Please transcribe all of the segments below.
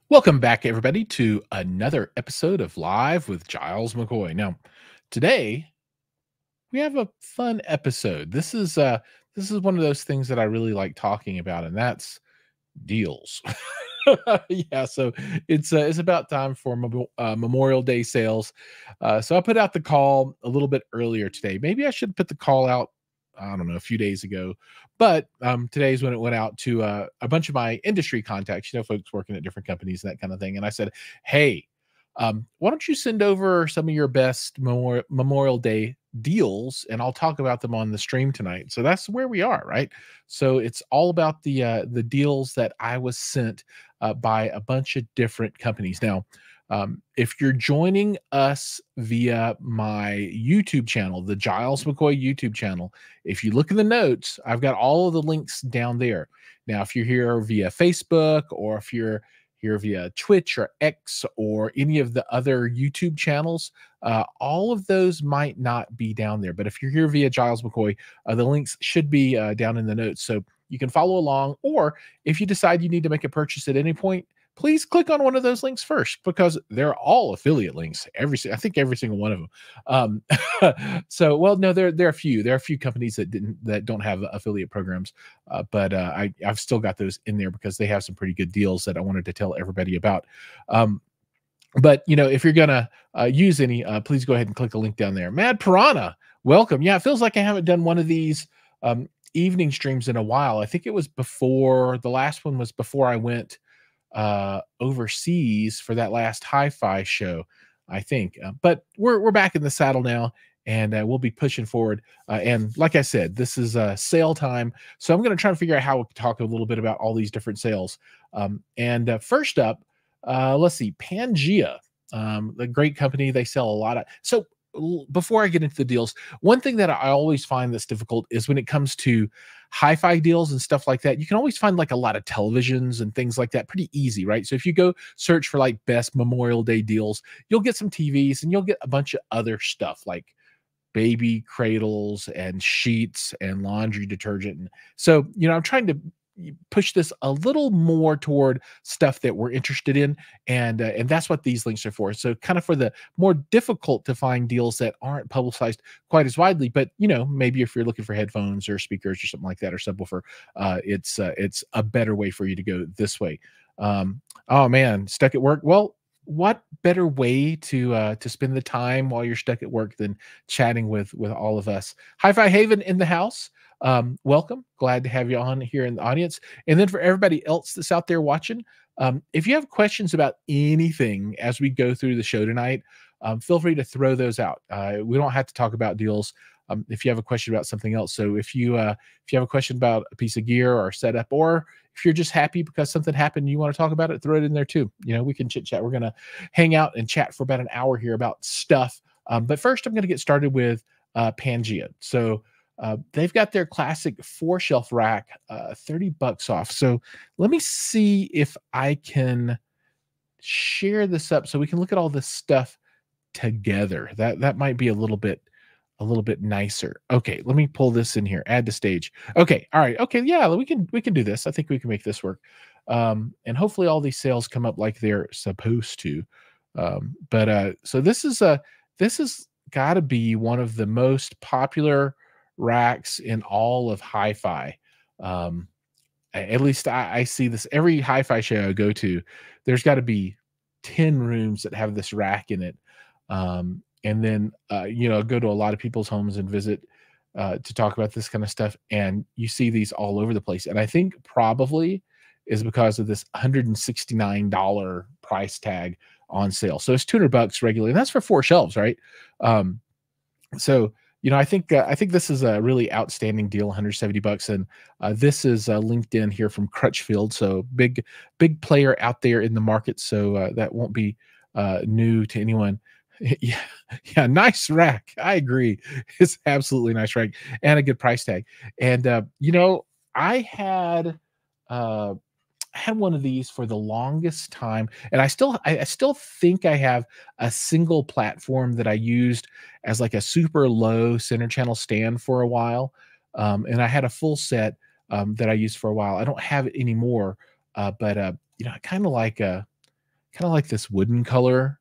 Welcome back, everybody, to another episode of Live with Giles McCoy. Now, today we have a fun episode. This is one of those things that I really like talking about, and that's deals. Yeah, so it's about time for Memorial Day sales. So I put out the call a little bit earlier today. Maybe I should put the call out. I don't know, a few days ago, but today's when it went out to a bunch of my industry contacts, folks working at different companies and that kind of thing. And I said, hey, why don't you send over some of your best Memorial Day deals, and I'll talk about them on the stream tonight. So that's where we are, right? So it's all about the deals that I was sent by a bunch of different companies. Now, if you're joining us via my YouTube channel, the Giles McCoy YouTube channel, if you look in the notes, I've got all of the links down there. Now, if you're here via Facebook, or if you're here via Twitch or X or any of the other YouTube channels, all of those might not be down there. But if you're here via Giles McCoy, the links should be down in the notes. So you can follow along, or if you decide you need to make a purchase at any point, please click on one of those links first, because they're all affiliate links. I think every single one of them. So, well, no, there are a few. There are a few companies that don't have affiliate programs, but I've still got those in there because they have some pretty good deals that I wanted to tell everybody about. But if you're gonna use any, please go ahead and click the link down there. Mad Piranha, welcome. Yeah, it feels like I haven't done one of these evening streams in a while. I think it was before the last one was before I went overseas for that last HiFi show, I think. But we're back in the saddle now, and we'll be pushing forward. And like I said, this is sale time, so I'm going to try to figure out how we can talk a little bit about all these different sales. And first up, let's see, Pangea, the great company. They sell a lot of so. Before I get into the deals, one thing that I always find that's difficult is when it comes to hi-fi deals and stuff like that. You can always find like a lot of televisions and things like that pretty easy, right? So if you go search for like best Memorial Day deals, you'll get some TVs and you'll get a bunch of other stuff like baby cradles and sheets and laundry detergent. And so, I'm trying to push this a little more toward stuff that we're interested in, and that's what these links are for. So kind of for the more difficult to find deals that aren't publicized quite as widely, but maybe if you're looking for headphones or speakers or something like that, or subwoofer, it's a better way for you to go this way. Oh man, stuck at work. Well, what better way to spend the time while you're stuck at work than chatting with all of us? HiFi Haven in the house. Welcome. Glad to have you on here in the audience. And then for everybody else that's out there watching, if you have questions about anything as we go through the show tonight, feel free to throw those out. We don't have to talk about deals. If you have a question about something else. So if you have a question about a piece of gear or setup, or if you're just happy because something happened and you want to talk about it, throw it in there too. We can chit chat. We're going to hang out and chat for about an hour here about stuff. But first I'm going to get started with Pangea. So they've got their classic 4-shelf rack, $30 off. So let me see if I can share this up so we can look at all this stuff together. That might be a little bit nicer. Okay, let me pull this in here. Add to stage. Okay, all right. Okay, yeah, we can do this. I think we can make this work. And hopefully all these sales come up like they're supposed to. So this is got to be one of the most popular racks in all of hi-fi. At least I see this every hi-fi show I go to. There's got to be 10 rooms that have this rack in it. And then go to a lot of people's homes and visit to talk about this kind of stuff, and you see these all over the place. And I think probably is because of this $169 price tag on sale. So it's $200 regularly, and that's for 4 shelves, right? So I think this is a really outstanding deal, $170, and this is linked in here from Crutchfield. So big player out there in the market. So that won't be new to anyone. Yeah, nice rack. I agree. It's absolutely nice rack and a good price tag. And I had one of these for the longest time, and I still think I have a single platform that I used as like a super low center channel stand for a while. And I had a full set that I used for a while. I don't have it anymore, but I kind of like kind of like this wooden color.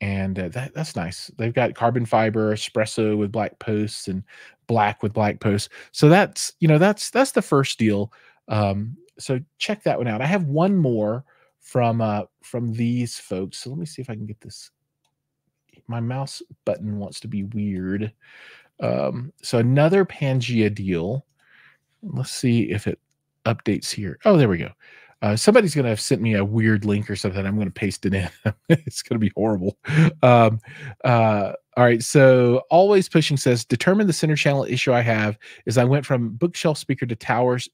And that's nice. They've got carbon fiber, espresso with black posts, and black with black posts. So that's, that's the first deal. So check that one out. I have one more from these folks. So let me see if I can get this. My mouse button wants to be weird. So another Pangea deal. Let's see if it updates here. Oh, there we go. Somebody's going to have sent me a weird link or something. I'm going to paste it in. It's going to be horrible. All right. So Always Pushing says, determine the center channel issue I have is I went from bookshelf speaker to towers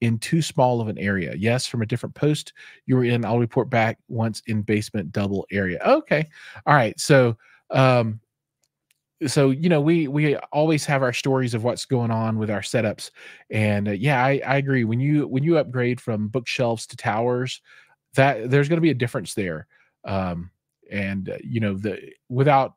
in too small of an area. Yes, from a different post you were in. I'll report back once in basement double area. Okay. All right. So, we always have our stories of what's going on with our setups, and yeah, I agree. When you upgrade from bookshelves to towers, that there's going to be a difference there. And without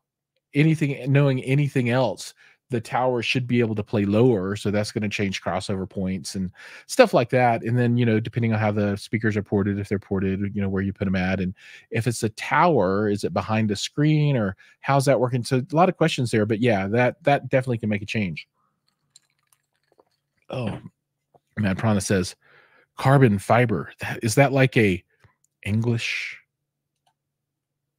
knowing anything else, the tower should be able to play lower, so that's going to change crossover points and stuff like that. And then depending on how the speakers are ported, if they're ported, where you put them at, and if it's a tower, is it behind a screen or how's that working? So a lot of questions there, but yeah, that definitely can make a change. Oh, Mad Prana says carbon fiber. Is that like a English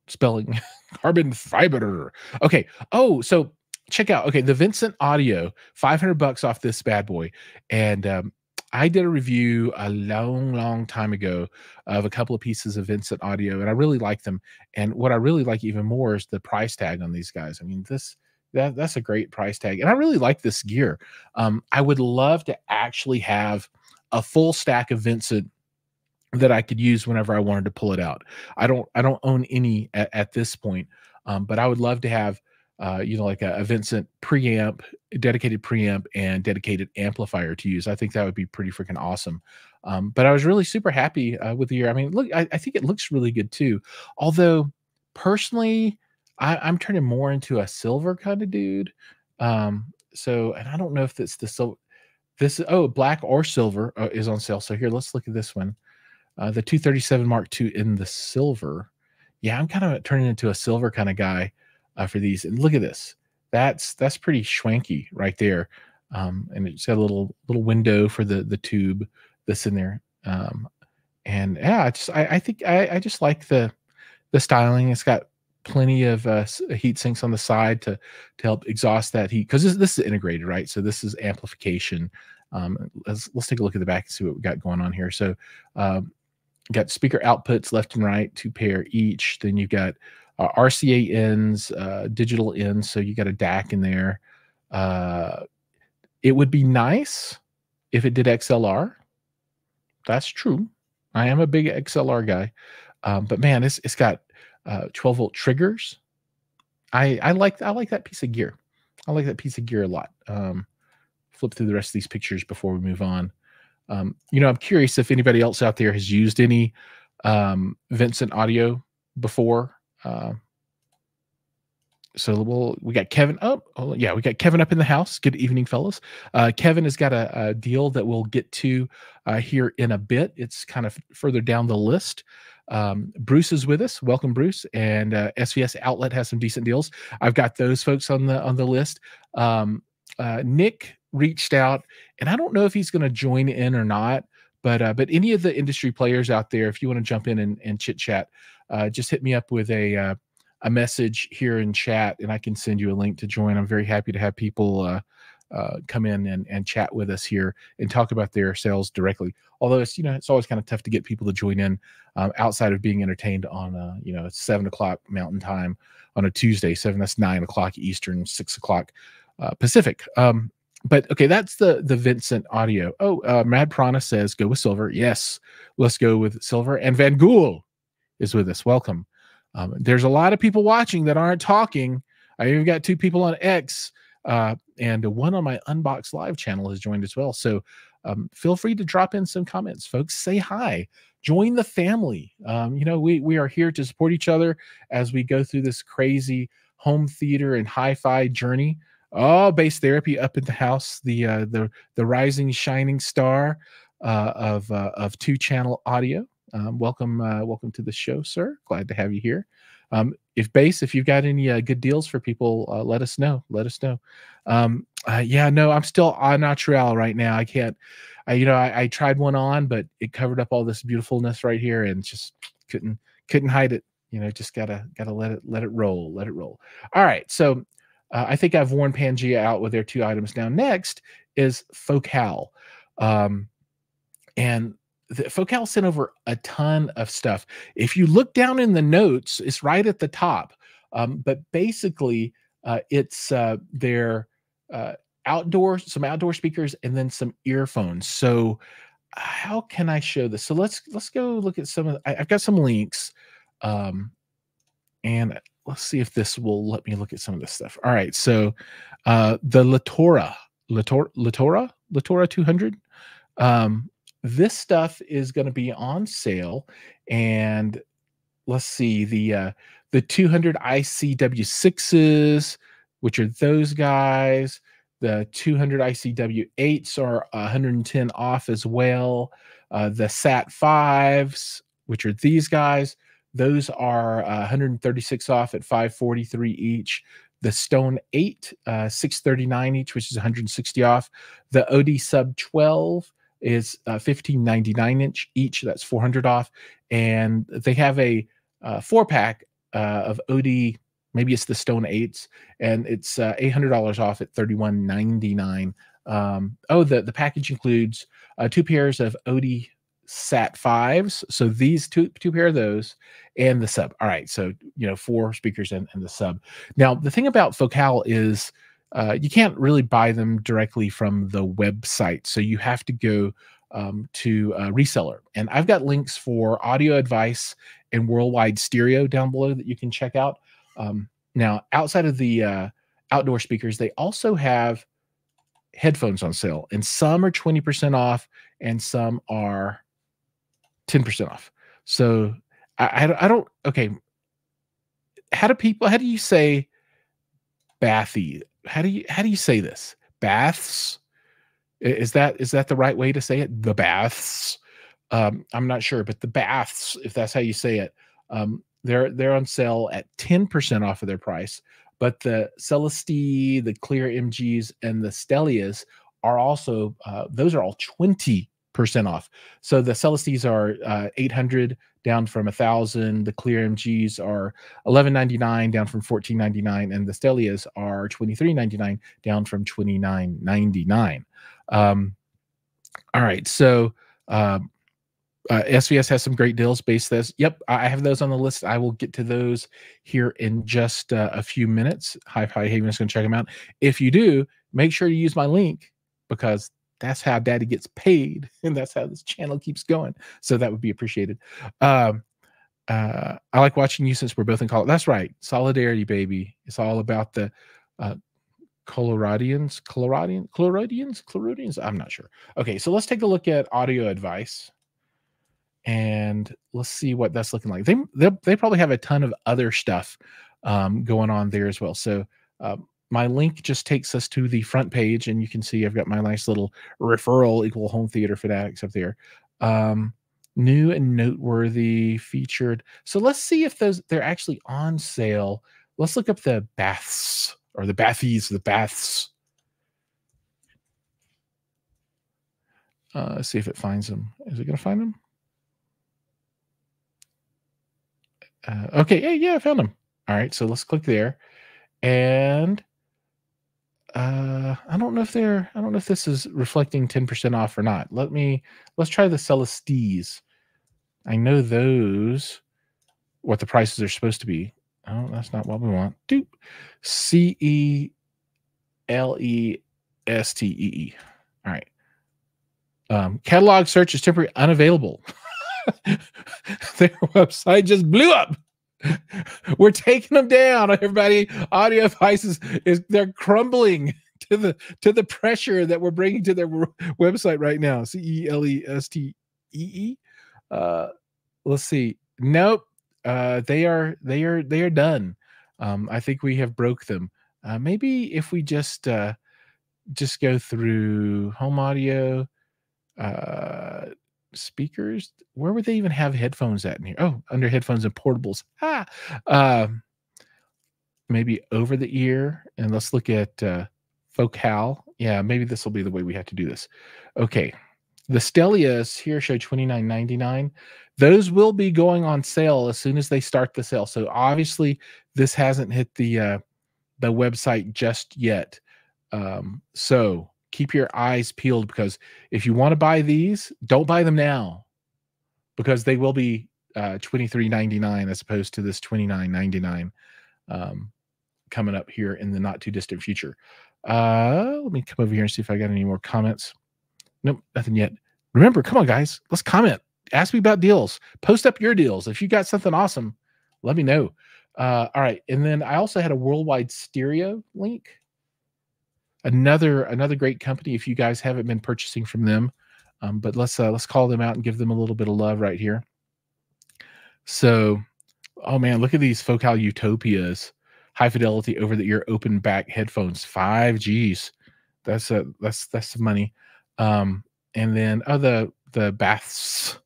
spelling? Carbon fiber. Okay. Oh, so check out, okay, the Vincent Audio, $500 off this bad boy. And I did a review a long time ago of a couple of pieces of Vincent Audio, and I really like them. And what I really like even more is the price tag on these guys. I mean, that's a great price tag, and I really like this gear. I would love to actually have a full stack of Vincent that I could use whenever I wanted to pull it out. I don't own any at this point, but I would love to have like a Vincent preamp, dedicated preamp, and dedicated amplifier to use. I think that would be pretty freaking awesome. But I was really super happy with the year. I mean, look, I think it looks really good too. Although personally, I'm turning more into a silver kind of dude. So, and I don't know if it's the silver. Black or silver is on sale. So here, let's look at this one. The 237 Mark II in the silver. Yeah, I'm kind of turning into a silver kind of guy for these. And look at this. That's pretty schwanky right there. And it's got a little window for the tube that's in there. And yeah, I think I just like the styling. It's got plenty of heat sinks on the side to help exhaust that heat, because this is integrated, right? So this is amplification. Let's take a look at the back and see what we got going on here. So got speaker outputs left and right, 2 pair each. Then you've got RCA ends, digital ends. So you got a DAC in there. It would be nice if it did XLR. That's true. I am a big XLR guy. But man, it's got 12-volt triggers. I like that piece of gear. I like that piece of gear a lot. Flip through the rest of these pictures before we move on. I'm curious if anybody else out there has used any Vincent Audio before. So we got Kevin. Oh, yeah, we got Kevin up in the house. Good evening, fellas. Kevin has got a deal that we'll get to here in a bit. It's kind of further down the list. Bruce is with us. Welcome, Bruce. And SVS Outlet has some decent deals. I've got those folks on the list. Nick reached out, and I don't know if he's going to join in or not, but any of the industry players out there, if you want to jump in and chit chat, just hit me up with a message here in chat, and I can send you a link to join. I'm very happy to have people come in and chat with us here and talk about their sales directly. Although it's always kind of tough to get people to join in outside of being entertained on it's 7 o'clock Mountain Time on a Tuesday. That's 9 o'clock Eastern, 6 o'clock Pacific. But okay, that's the Vincent Audio. Mad Prana says go with silver. Yes, let's go with silver. And Van Gool is with us. Welcome. There's a lot of people watching that aren't talking. I even got 2 people on X, and one on my Unbox Live channel has joined as well. So feel free to drop in some comments, folks. Say hi. Join the family. We are here to support each other as we go through this crazy home theater and hi-fi journey. Oh, Bass Therapy up in the house, the rising shining star of 2-channel audio. Welcome to the show, sir. Glad to have you here. If you've got any good deals for people, let us know. Let us know. Yeah, no, I'm still on natural right now. I can't. I tried one on, but it covered up all this beautifulness right here, and just couldn't hide it. Just gotta let it roll. Let it roll. All right, so I think I've worn Pangea out with their 2 items. Now next is Focal. And the Focal sent over a ton of stuff. If you look down in the notes, it's right at the top. But basically, it's their some outdoor speakers and then some earphones. So how can I show this? So let's go look at some of I've got some links. And let's see if this will let me look at some of this stuff. All right. So the Littora 200. This stuff is going to be on sale, and let's see the 200 ICW6s, which are those guys. The 200 ICW8s are 110 off as well. The SAT5s, which are these guys, those are 136 off at 543 each. The Stone 8, 639 each, which is 160 off. The OD Sub 12 is 1599 each. That's 400 off. And they have a 4-pack of OD. Maybe it's the Stone 8s, and it's $800 off at $31.99. The package includes 2 pairs of OD Sat 5s. So these two pair of those and the sub. All right. So, 4 speakers and the sub. Now, the thing about Focal is you can't really buy them directly from the website. So you have to go to a reseller. And I've got links for audio advice and worldwide stereo down below that you can check out. Now, outside of the outdoor speakers, they also have headphones on sale, and some are 20% off and some are 10% off. So I don't, okay. How do you say bathy? How do you say this? Baths? Is that the right way to say it? The baths? I'm not sure, but the baths, if that's how you say it, they're on sale at 10% off of their price. But the Celestee, the Clear MGs, and the Stellias are also those are all 20% off. So the Celestees are 800 down from 1,000. The Clear MGs are 1199 down from 1499, and the Stellias are 2399 down from 2999. All right, so SVS has some great deals based this. Yep, I have those on the list. I will get to those here in just a few minutes. HiFi Haven is going to check them out. If you do, make sure you use my link, because that's how Daddy gets paid, and that's how this channel keeps going. So that would be appreciated. I like watching you since we're both in college. That's right. Solidarity, baby. It's all about the Coloradians. I'm not sure. Okay, so let's take a look at audio advice, and let's see what that's looking like. They probably have a ton of other stuff going on there as well. So my link just takes us to the front page, and you can see I've got my nice little referral equal home theater fanatics up there. New and noteworthy featured. So let's see if they're actually on sale. Let's look up the baths, or the bathies, the baths. Let's see if it finds them. Is it going to find them? Okay, yeah, I found them. All right, so let's click there, and I don't know if this is reflecting 10% off or not. Let's try the Celestees. I know those, what the prices are supposed to be. Oh, that's not what we want. Doop. CELESTEE. All right. Catalog search is temporarily unavailable. Their website just blew up. We're taking them down, everybody. Audio devices they're crumbling to the pressure that we're bringing to their website right now. CELESTEE. Let's see. Nope. They are done. I think we have broke them. Maybe if we just go through home audio, speakers. Where would they even have headphones at in here? Oh, under headphones and portables. Um, maybe over the ear. And let's look at Focal. Yeah, maybe this will be the way we have to do this. Okay. The Stellias here show $29.99. Those will be going on sale as soon as they start the sale. So obviously this hasn't hit the website just yet. So keep your eyes peeled, because if you want to buy these, don't buy them now, because they will be $23.99 as opposed to this $29.99 coming up here in the not too distant future. Let me come over here and see if I got any more comments. Nope, nothing yet. Remember, come on, guys, let's comment. Ask me about deals. Post up your deals. If you got something awesome, let me know. All right, and then I also had a worldwide stereo link. Another great company. If you guys haven't been purchasing from them, but let's call them out and give them a little bit of love right here. So, oh man, look at these Focal Utopias, high fidelity over the ear open back headphones, 5Gs. That's some money. And then the Baths,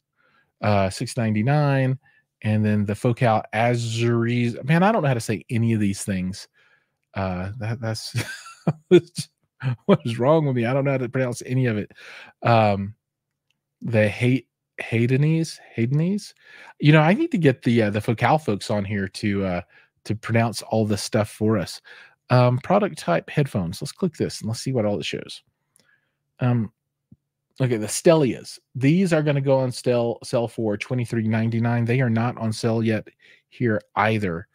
$6.99, and then the Focal Azuries. Man, I don't know how to say any of these things. That's what is wrong with me? I don't know how to pronounce any of it. The Haydenese. You know, I need to get the Focal folks on here to pronounce all this stuff for us. Product type headphones. Let's click this and let's see what all it shows. Okay, the Stellias. These are going to go on sell for $23.99. They are not on sale yet here either.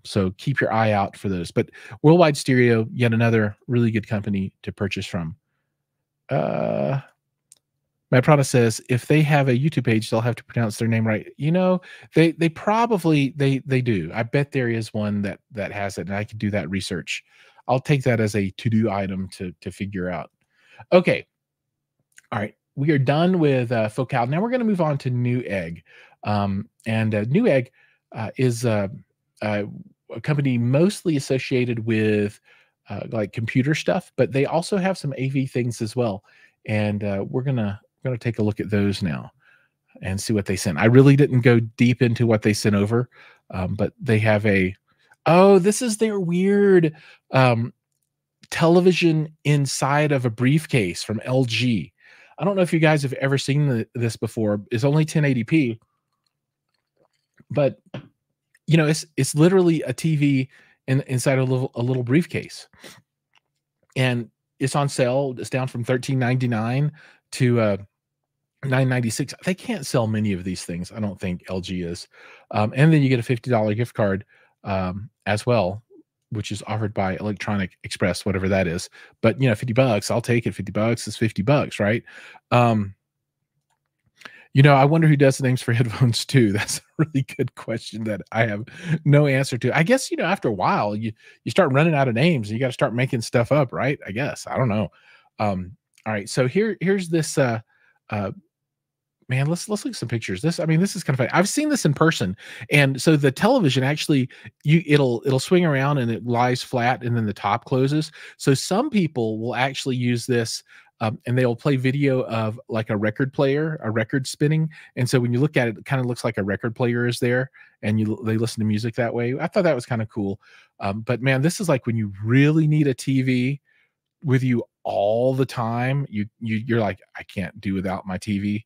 So keep your eye out for those. But Worldwide Stereo, yet another really good company to purchase from. My product says if they have a YouTube page, they'll have to pronounce their name right. You know, they probably they do. I bet there is one that has it, and I can do that research. I'll take that as a to-do item to figure out. Okay. All right. We are done with Focal. Now we're going to move on to Newegg. Newegg is a company mostly associated with like computer stuff, but they also have some AV things as well. And we're gonna take a look at those now and see what they sent. I really didn't go deep into what they sent over, but they have this is their weird television inside of a briefcase from LG. I don't know if you guys have ever seen this before. It's only 1080p, but you know, it's literally a TV inside a little briefcase, and it's on sale. It's down from $13.99 to $9.96. They can't sell many of these things, I don't think LG is. And then you get a $50 gift card as well, which is offered by Electronic Express, whatever that is. But you know, $50, I'll take it. $50 is $50, right? You know, I wonder who does the names for headphones too. That's a really good question that I have no answer to. I guess, you know, after a while, you start running out of names and you got to start making stuff up, right? I guess. I don't know. All right. So here's this man, let's look at some pictures. This is kind of funny. I've seen this in person. And so the television actually, it'll swing around and it lies flat and then the top closes. So some people will actually use this and they'll play video of like a record player, a record spinning. And so when you look at it, it kind of looks like a record player is there and they listen to music that way. I thought that was kind of cool. But man, this is like when you really need a TV with you all the time. You're like, I can't do without my TV.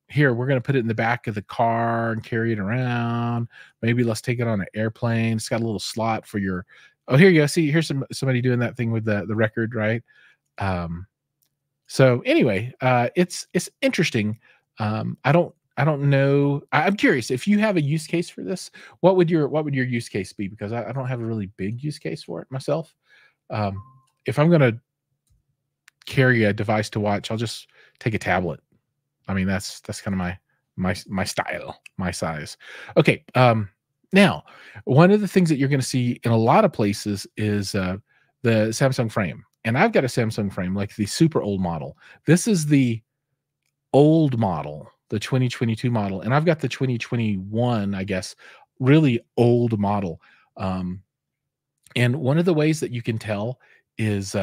Here, we're going to put it in the back of the car and carry it around. Maybe let's take it on an airplane. It's got a little slot for your, here you go. See, here's somebody doing that thing with the record, right? So anyway, it's interesting. I don't know. I'm curious if you have a use case for this. What would your use case be? Because I don't have a really big use case for it myself. If I'm going to carry a device to watch, I'll just take a tablet. I mean, that's kind of my style, my size. Okay. Now, one of the things that you're going to see in a lot of places is the Samsung frame. And I've got a Samsung frame, like the super old model. This is the old model, the 2022 model. And I've got the 2021, I guess, really old model. And one of the ways that you can tell is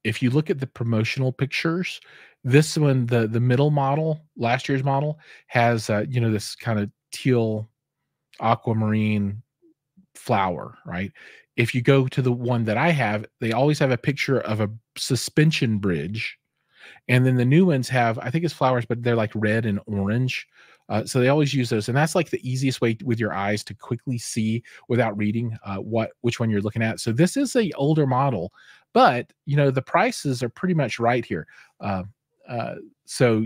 if you look at the promotional pictures This one, the middle model, last year's model, has this kind of teal aquamarine flower, right? If you go to the one that I have, they always have a picture of a suspension bridge, and then the new ones have, I think it's flowers, but they're like red and orange. So they always use those, and that's like the easiest way with your eyes to quickly see without reading which one you're looking at. So this is a older model, but the prices are pretty much right here. Uh, so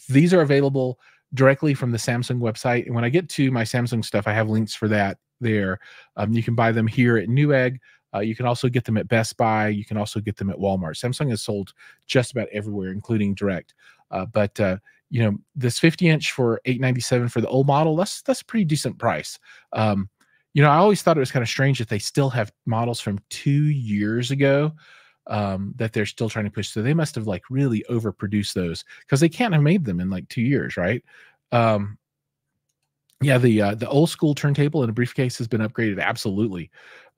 these are available directly from the Samsung website, and when I get to my Samsung stuff, I have links for that there. You can buy them here at Newegg. You can also get them at Best Buy. You can also get them at Walmart. Samsung is sold just about everywhere, including direct. But this 50-inch for $897 for the old model, that's a pretty decent price. I always thought it was kind of strange that they still have models from 2 years ago that they're still trying to push. So they must have like really overproduced those, because they can't have made them in like 2 years, right? Yeah, the old school turntable in a briefcase has been upgraded. Absolutely.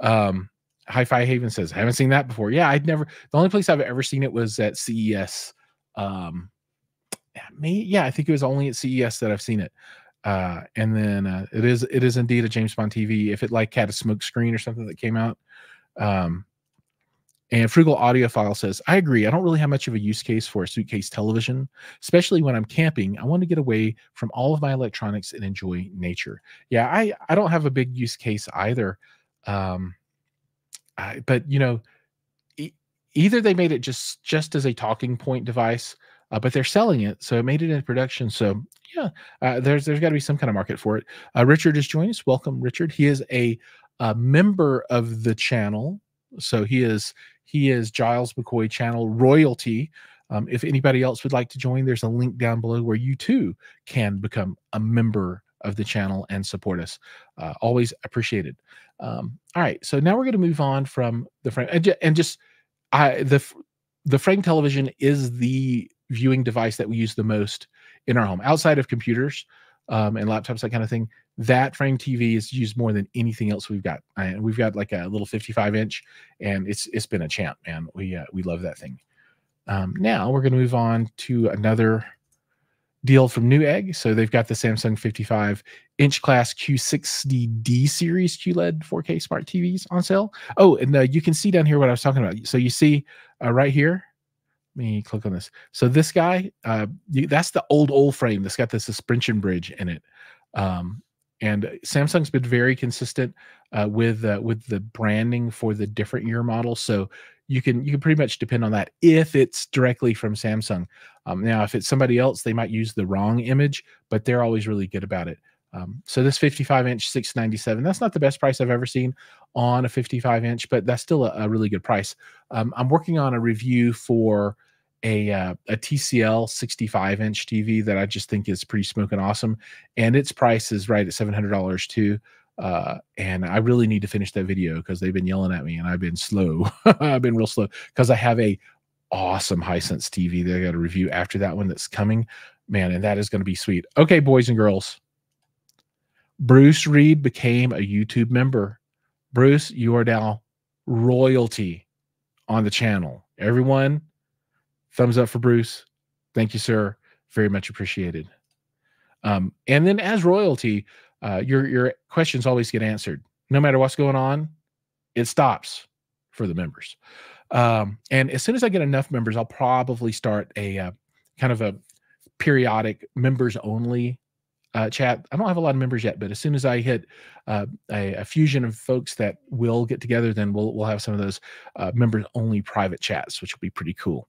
HiFi Haven says, I haven't seen that before. Yeah, the only place I've ever seen it was at CES. I think it was only at CES that I've seen it. And then it is indeed a James Bond TV. If it like had a smoke screen or something that came out. And Frugal Audiophile says, I agree. I don't really have much of a use case for a suitcase television, especially when I'm camping. I want to get away from all of my electronics and enjoy nature. Yeah, I don't have a big use case either. But either they made it just as a talking point device, but they're selling it, so it made it in production. So yeah, there's got to be some kind of market for it. Richard has joined us. Welcome, Richard. He is a member of the channel, so he is Giles McCoy channel royalty. If anybody else would like to join, there's a link down below where you too can become a member of the channel and support us. Always appreciated. All right, so now we're going to move on from the frame, and just the frame television is the viewing device that we use the most in our home, outside of computers and laptops, that kind of thing. That frame TV is used more than anything else we've got. And we've got like a little 55-inch, and it's been a champ, man. We love that thing. Now we're going to move on to another deal from Newegg. So they've got the Samsung 55-inch class Q60D series QLED 4K smart TVs on sale. Oh, and you can see down here what I was talking about. So you see right here. Let me click on this. So this guy, that's the old frame that's got the suspension bridge in it. And Samsung's been very consistent with the branding for the different year models. So you can pretty much depend on that if it's directly from Samsung. Now, if it's somebody else, they might use the wrong image, but they're always really good about it. So this 55-inch, $697, that's not the best price I've ever seen on a 55-inch, but that's still a really good price. I'm working on a review for a TCL 65-inch TV that I just think is pretty smoking awesome, and its price is right at $700 too. And I really need to finish that video because they've been yelling at me, and I've been slow. I've been real slow because I have a awesome Hisense TV that I got to review after that one that's coming, man, and that is going to be sweet. Okay, boys and girls, Bruce Reed became a YouTube member. Bruce, you are now royalty on the channel. Everyone, thumbs up for Bruce. Thank you, sir. Very much appreciated. And then as royalty, your questions always get answered. No matter what's going on, it stops for the members. And as soon as I get enough members, I'll probably start a kind of a periodic members only chat. I don't have a lot of members yet, but as soon as I hit a fusion of folks that will get together, then we'll have some of those members only private chats, which will be pretty cool.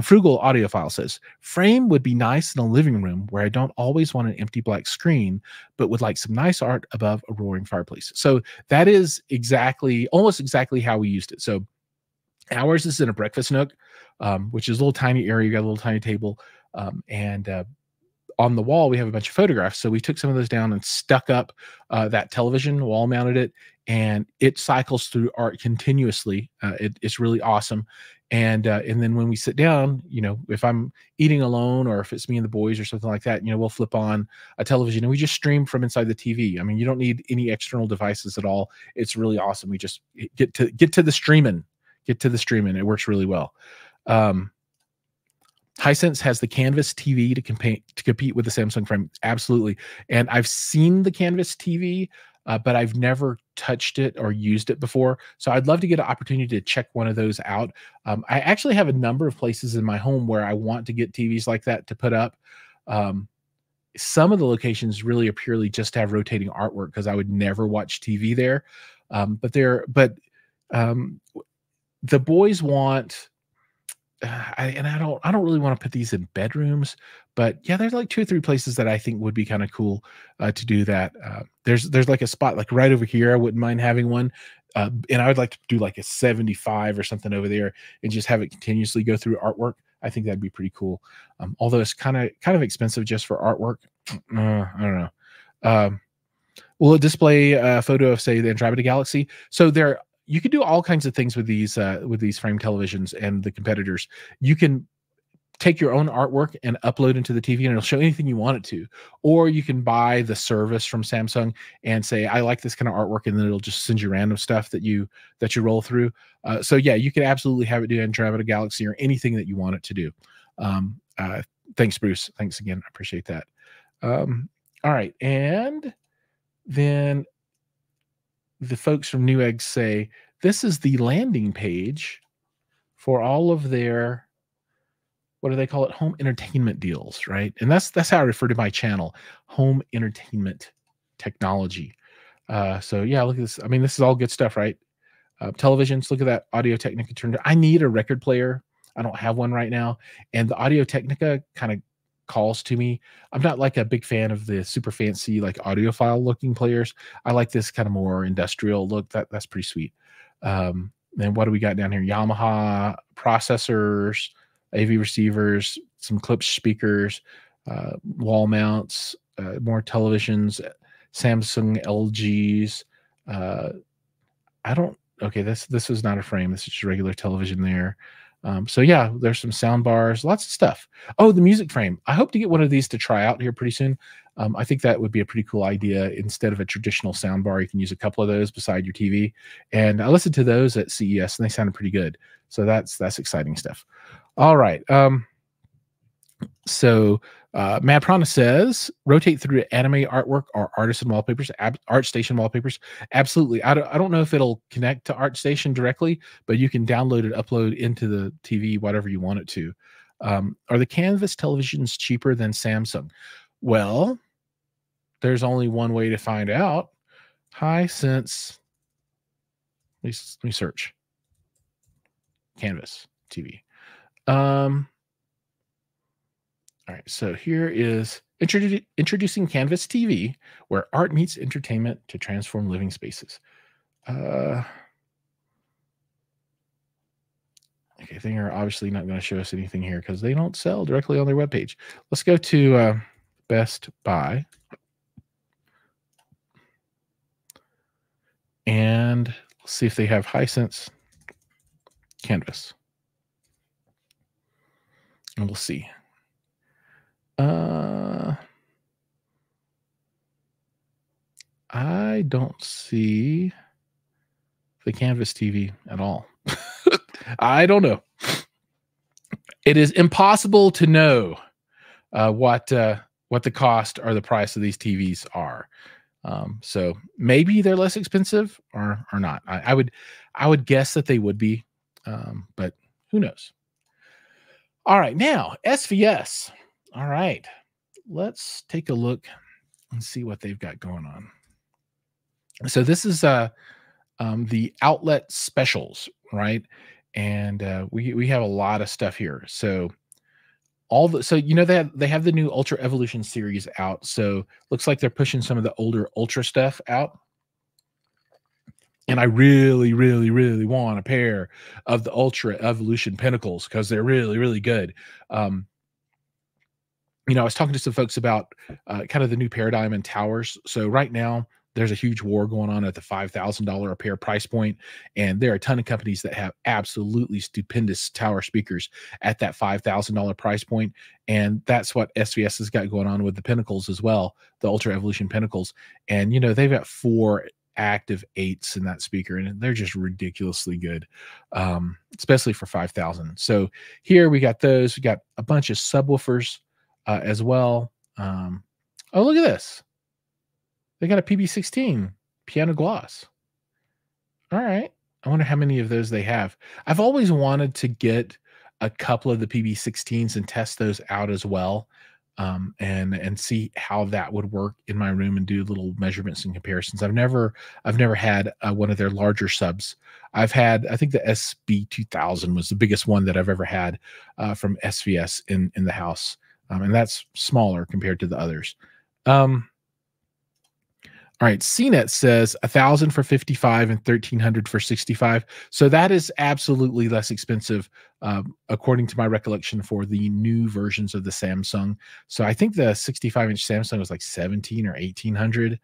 Frugal Audiophile says, frame would be nice in a living room where I don't always want an empty black screen, but would like some nice art above a roaring fireplace. So that is almost exactly how we used it. So ours is in a breakfast nook, which is a little tiny area. You got a little tiny table, and on the wall, we have a bunch of photographs. So we took some of those down and stuck up that television, wall mounted it, and it cycles through art continuously. It's really awesome. And then when we sit down, if I'm eating alone or if it's me and the boys or something like that, we'll flip on a television and we just stream from inside the TV. I mean, you don't need any external devices at all. It's really awesome. We just get to the streaming. It works really well. Hisense has the Canvas TV to compete with the Samsung frame. Absolutely. And I've seen the Canvas TV, but I've never touched it or used it before. So I'd love to get an opportunity to check one of those out. I actually have a number of places in my home where I want to get TVs like that to put up. Some of the locations really are purely just to have rotating artwork because I would never watch TV there. But the boys want, I don't really want to put these in bedrooms, but yeah, there's like 2 or 3 places that I think would be kind of cool to do that. There's like a spot like right over here. I wouldn't mind having one. And I would like to do like a 75 or something over there and just have it continuously go through artwork. I think that'd be pretty cool. Although it's kind of expensive just for artwork. I don't know. Will it display a photo of, say, the Andromeda Galaxy? So you can do all kinds of things with these frame televisions and the competitors. You can take your own artwork and upload into the TV and it'll show anything you want it to. Or you can buy the service from Samsung and say, I like this kind of artwork, and then it'll just send you random stuff that you roll through. So yeah, you can absolutely have it do Andromeda Galaxy or anything that you want it to do. Thanks, Bruce. Thanks again. I appreciate that. All right. And then the folks from Newegg say, this is the landing page for all of their, what do they call it? Home entertainment deals, right? And that's how I refer to my channel, home entertainment technology. So yeah, look at this. I mean, this is all good stuff, right? Televisions, look at that Audio Technica turned. I need a record player. I don't have one right now. And the Audio Technica kind of calls to me. I'm not like a big fan of the super fancy, like audiophile looking players. I like this kind of more industrial look. That's pretty sweet. Then what do we got down here? Yamaha processors, AV receivers, some Klipsch speakers, wall mounts, more televisions, Samsung LGs. Okay, this is not a frame. This is just regular television there. So yeah, there's some sound bars, lots of stuff. Oh, the music frame. I hope to get one of these to try out here pretty soon. I think that would be a pretty cool idea. Instead of a traditional sound bar, you can use a couple of those beside your TV. And I listened to those at CES and they sounded pretty good. So that's exciting stuff. All right. So Mad Prana says, rotate through anime artwork or artisan wallpapers, ArtStation wallpapers. Absolutely. I don't know if it'll connect to ArtStation directly, but you can download it, upload into the TV, whatever you want it to. Are the Canvas televisions cheaper than Samsung? Well, there's only one way to find out. Hisense. Let me search. Canvas TV. All right, so here is introducing Canvas TV, where art meets entertainment to transform living spaces. Okay, they are obviously not going to show us anything here because they don't sell directly on their webpage. Let's go to Best Buy. And let's see if they have Hisense Canvas. And we'll see. I don't see the Canvas TV at all. I don't know. It is impossible to know what the cost or the price of these TVs are. So maybe they're less expensive or not. I would guess that they would be, but who knows? All right, now SVS. All right, let's take a look and see what they've got going on. So this is the outlet specials, right? And we have a lot of stuff here. So they have the new Ultra Evolution series out. So looks like they're pushing some of the older Ultra stuff out. And I really, really, really want a pair of the Ultra Evolution Pinnacles because they're really, really good. I was talking to some folks about kind of the new paradigm in towers. So right now, there's a huge war going on at the $5,000 a pair price point, and there are a ton of companies that have absolutely stupendous tower speakers at that $5,000 price point, and that's what SVS has got going on with the Pinnacles as well, the Ultra Evolution Pinnacles. And they've got 4 active 8s in that speaker, and they're just ridiculously good, especially for 5,000. So here we got those. We got a bunch of subwoofers as well. Oh, look at this. They got a PB16 piano gloss. All right. I wonder how many of those they have. I've always wanted to get a couple of the PB16s and test those out as well, and see how that would work in my room and do little measurements and comparisons. I've never had one of their larger subs. I've had, I think the SB2000 was the biggest one that I've ever had from SVS in the house, and that's smaller compared to the others. All right, CNET says 1,000 for 55 and 1,300 for 65. So that is absolutely less expensive, according to my recollection, for the new versions of the Samsung. So I think the 65-inch Samsung was like 17 or 1,800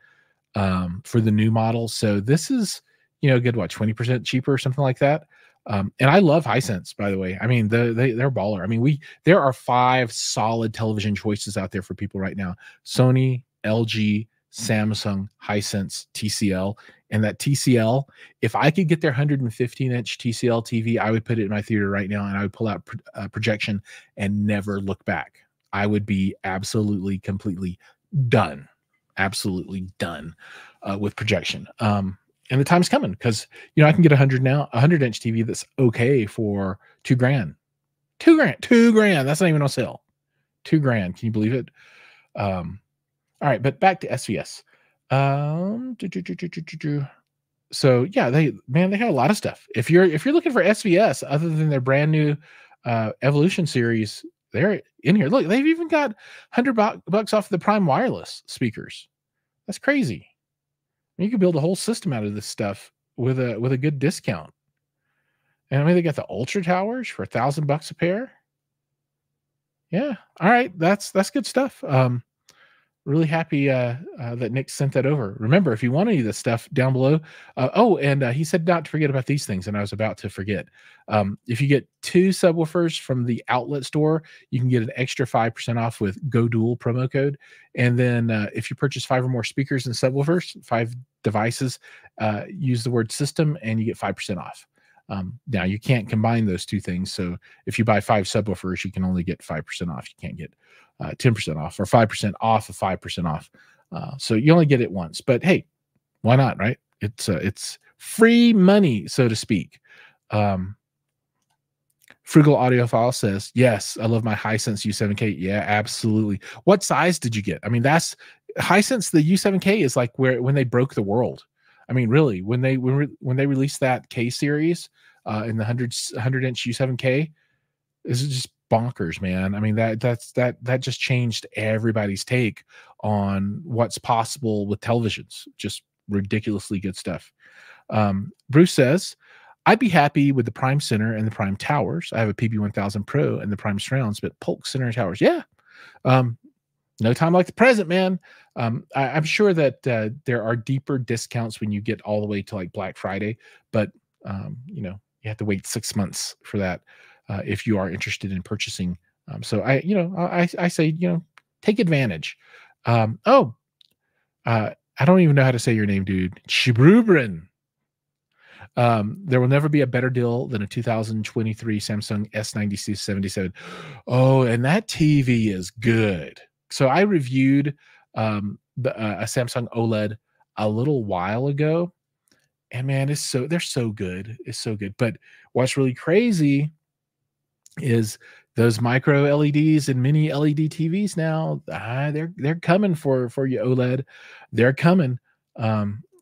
for the new model. So this is, good, what, 20% cheaper or something like that. And I love Hisense, by the way. I mean, they're baller. I mean, there are 5 solid television choices out there for people right now: Sony, LG, Samsung, Hisense, TCL. And that TCL, if I could get their 115-inch TCL TV, I would put it in my theater right now, and I would pull out projection and never look back. I would be absolutely, completely done. Absolutely done with projection. And the time's coming, because I can get a 100-inch TV that's okay for $2,000. $2,000. That's not even on sale. $2,000. Can you believe it? All right, but back to SVS. So yeah, they got a lot of stuff. If you're looking for SVS other than their brand new Evolution series, they're in here. Look, they've even got $100 off the Prime Wireless speakers. That's crazy. You could build a whole system out of this stuff with a good discount. And I mean, they got the Ultra Towers for $1,000 a pair. Yeah. All right, that's good stuff. Really happy that Nick sent that over. Remember, if you want any of this stuff, down below. He said not to forget about these things, and I was about to forget. If you get 2 subwoofers from the outlet store, you can get an extra 5% off with Go Dual promo code. And then if you purchase 5 or more speakers and subwoofers, 5 devices, use the word system, and you get 5% off. Now, you can't combine those 2 things. So if you buy 5 subwoofers, you can only get 5% off. You can't get 10% off or 5% off of 5% off. So you only get it once. But hey, why not, right? It's free money, so to speak. Frugal Audiophile says, yes, I love my Hisense U7K. Yeah, absolutely. What size did you get? I mean, that's Hisense. The U7K is like when they broke the world. I mean, really, when they released that K series in the 100-inch U7K, this is just bonkers, man. I mean, that just changed everybody's take on what's possible with televisions. Just ridiculously good stuff. Bruce says, I'd be happy with the Prime Center and the Prime Towers. I have a PB1000 Pro and the Prime Surrounds, but Polk Center and Towers, yeah. No time like the present, man. I'm sure that there are deeper discounts when you get all the way to like Black Friday, but you have to wait 6 months for that if you are interested in purchasing. So I say, take advantage. I don't even know how to say your name, dude. Chibrubrin. There will never be a better deal than a 2023 Samsung S9677. Oh, and that TV is good. So I reviewed a Samsung OLED a little while ago, and man, they're so good. It's so good. But what's really crazy is those micro LEDs and mini LED TVs now. They're coming for you, OLED. They're coming.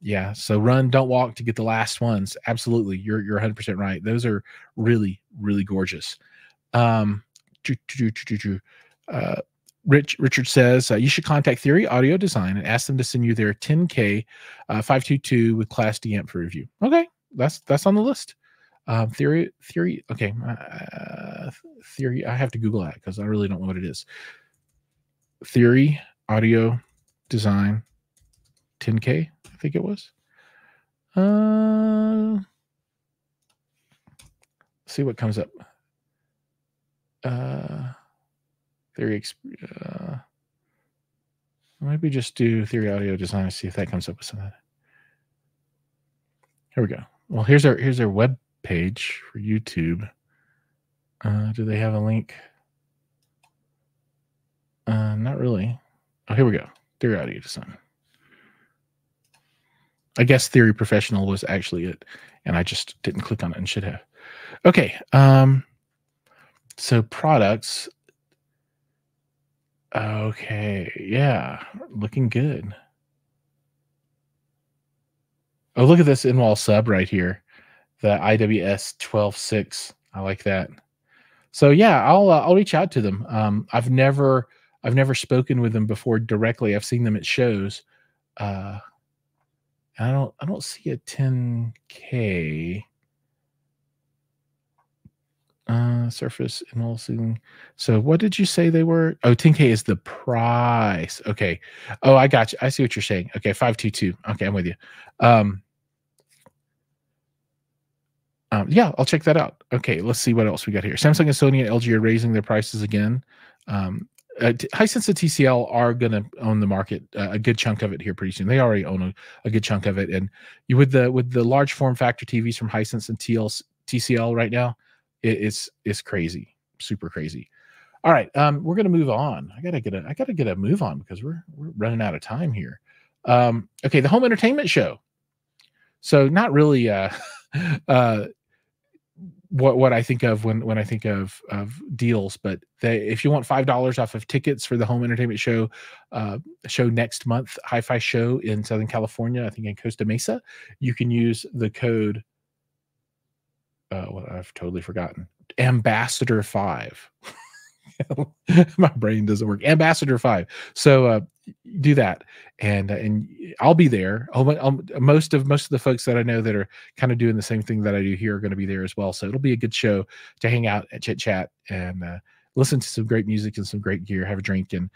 Yeah, so run, don't walk to get the last ones. Absolutely. You're 100% right. Those are really, really gorgeous. Richard says you should contact Theory Audio Design and ask them to send you their 10K 522 with Class D amp for review. Okay, that's on the list. Theory. Okay, Theory. I have to Google that because I really don't know what it is. Theory Audio Design 10K, I think it was. See what comes up. Theory. Maybe just do Theory Audio Design. See if that comes up with something. Here we go. Well, here's our web page for YouTube. Do they have a link? Not really. Oh, here we go. Theory Audio Design. I guess Theory Professional was actually it, and I just didn't click on it and should have. Okay. So products. Okay. Yeah. Looking good. Oh, look at this in-wall sub right here. The IWS 12.6. I like that. So yeah, I'll reach out to them. I've never spoken with them before directly. I've seen them at shows. I don't see a 10K surface and all ceiling. So what did you say they were? Oh, 10K is the price. Okay. Oh, I got you. I see what you're saying. Okay, 522. Okay, I'm with you. Yeah, I'll check that out. Okay, let's see what else we got here. Samsung and Sony and LG are raising their prices again. Hisense and TCL are going to own the market, a good chunk of it here pretty soon. They already own a good chunk of it, and with the large form factor TVs from Hisense and TCL right now, it's crazy, super crazy. All right, we're going to move on. I gotta get a move on because we're running out of time here. Okay, the home entertainment show. So not really what I think of when I think of deals, but if you want $5 off of tickets for the home entertainment show, next month, HiFi show in Southern California, I think in Costa Mesa, you can use the code. Well, I've totally forgotten. Ambassador 5. My brain doesn't work. Ambassador 5. So do that, and I'll be there. Most of the folks that I know that are kind of doing the same thing that I do here are going to be there as well. So it'll be a good show to hang out and chit chat and listen to some great music and some great gear, have a drink, and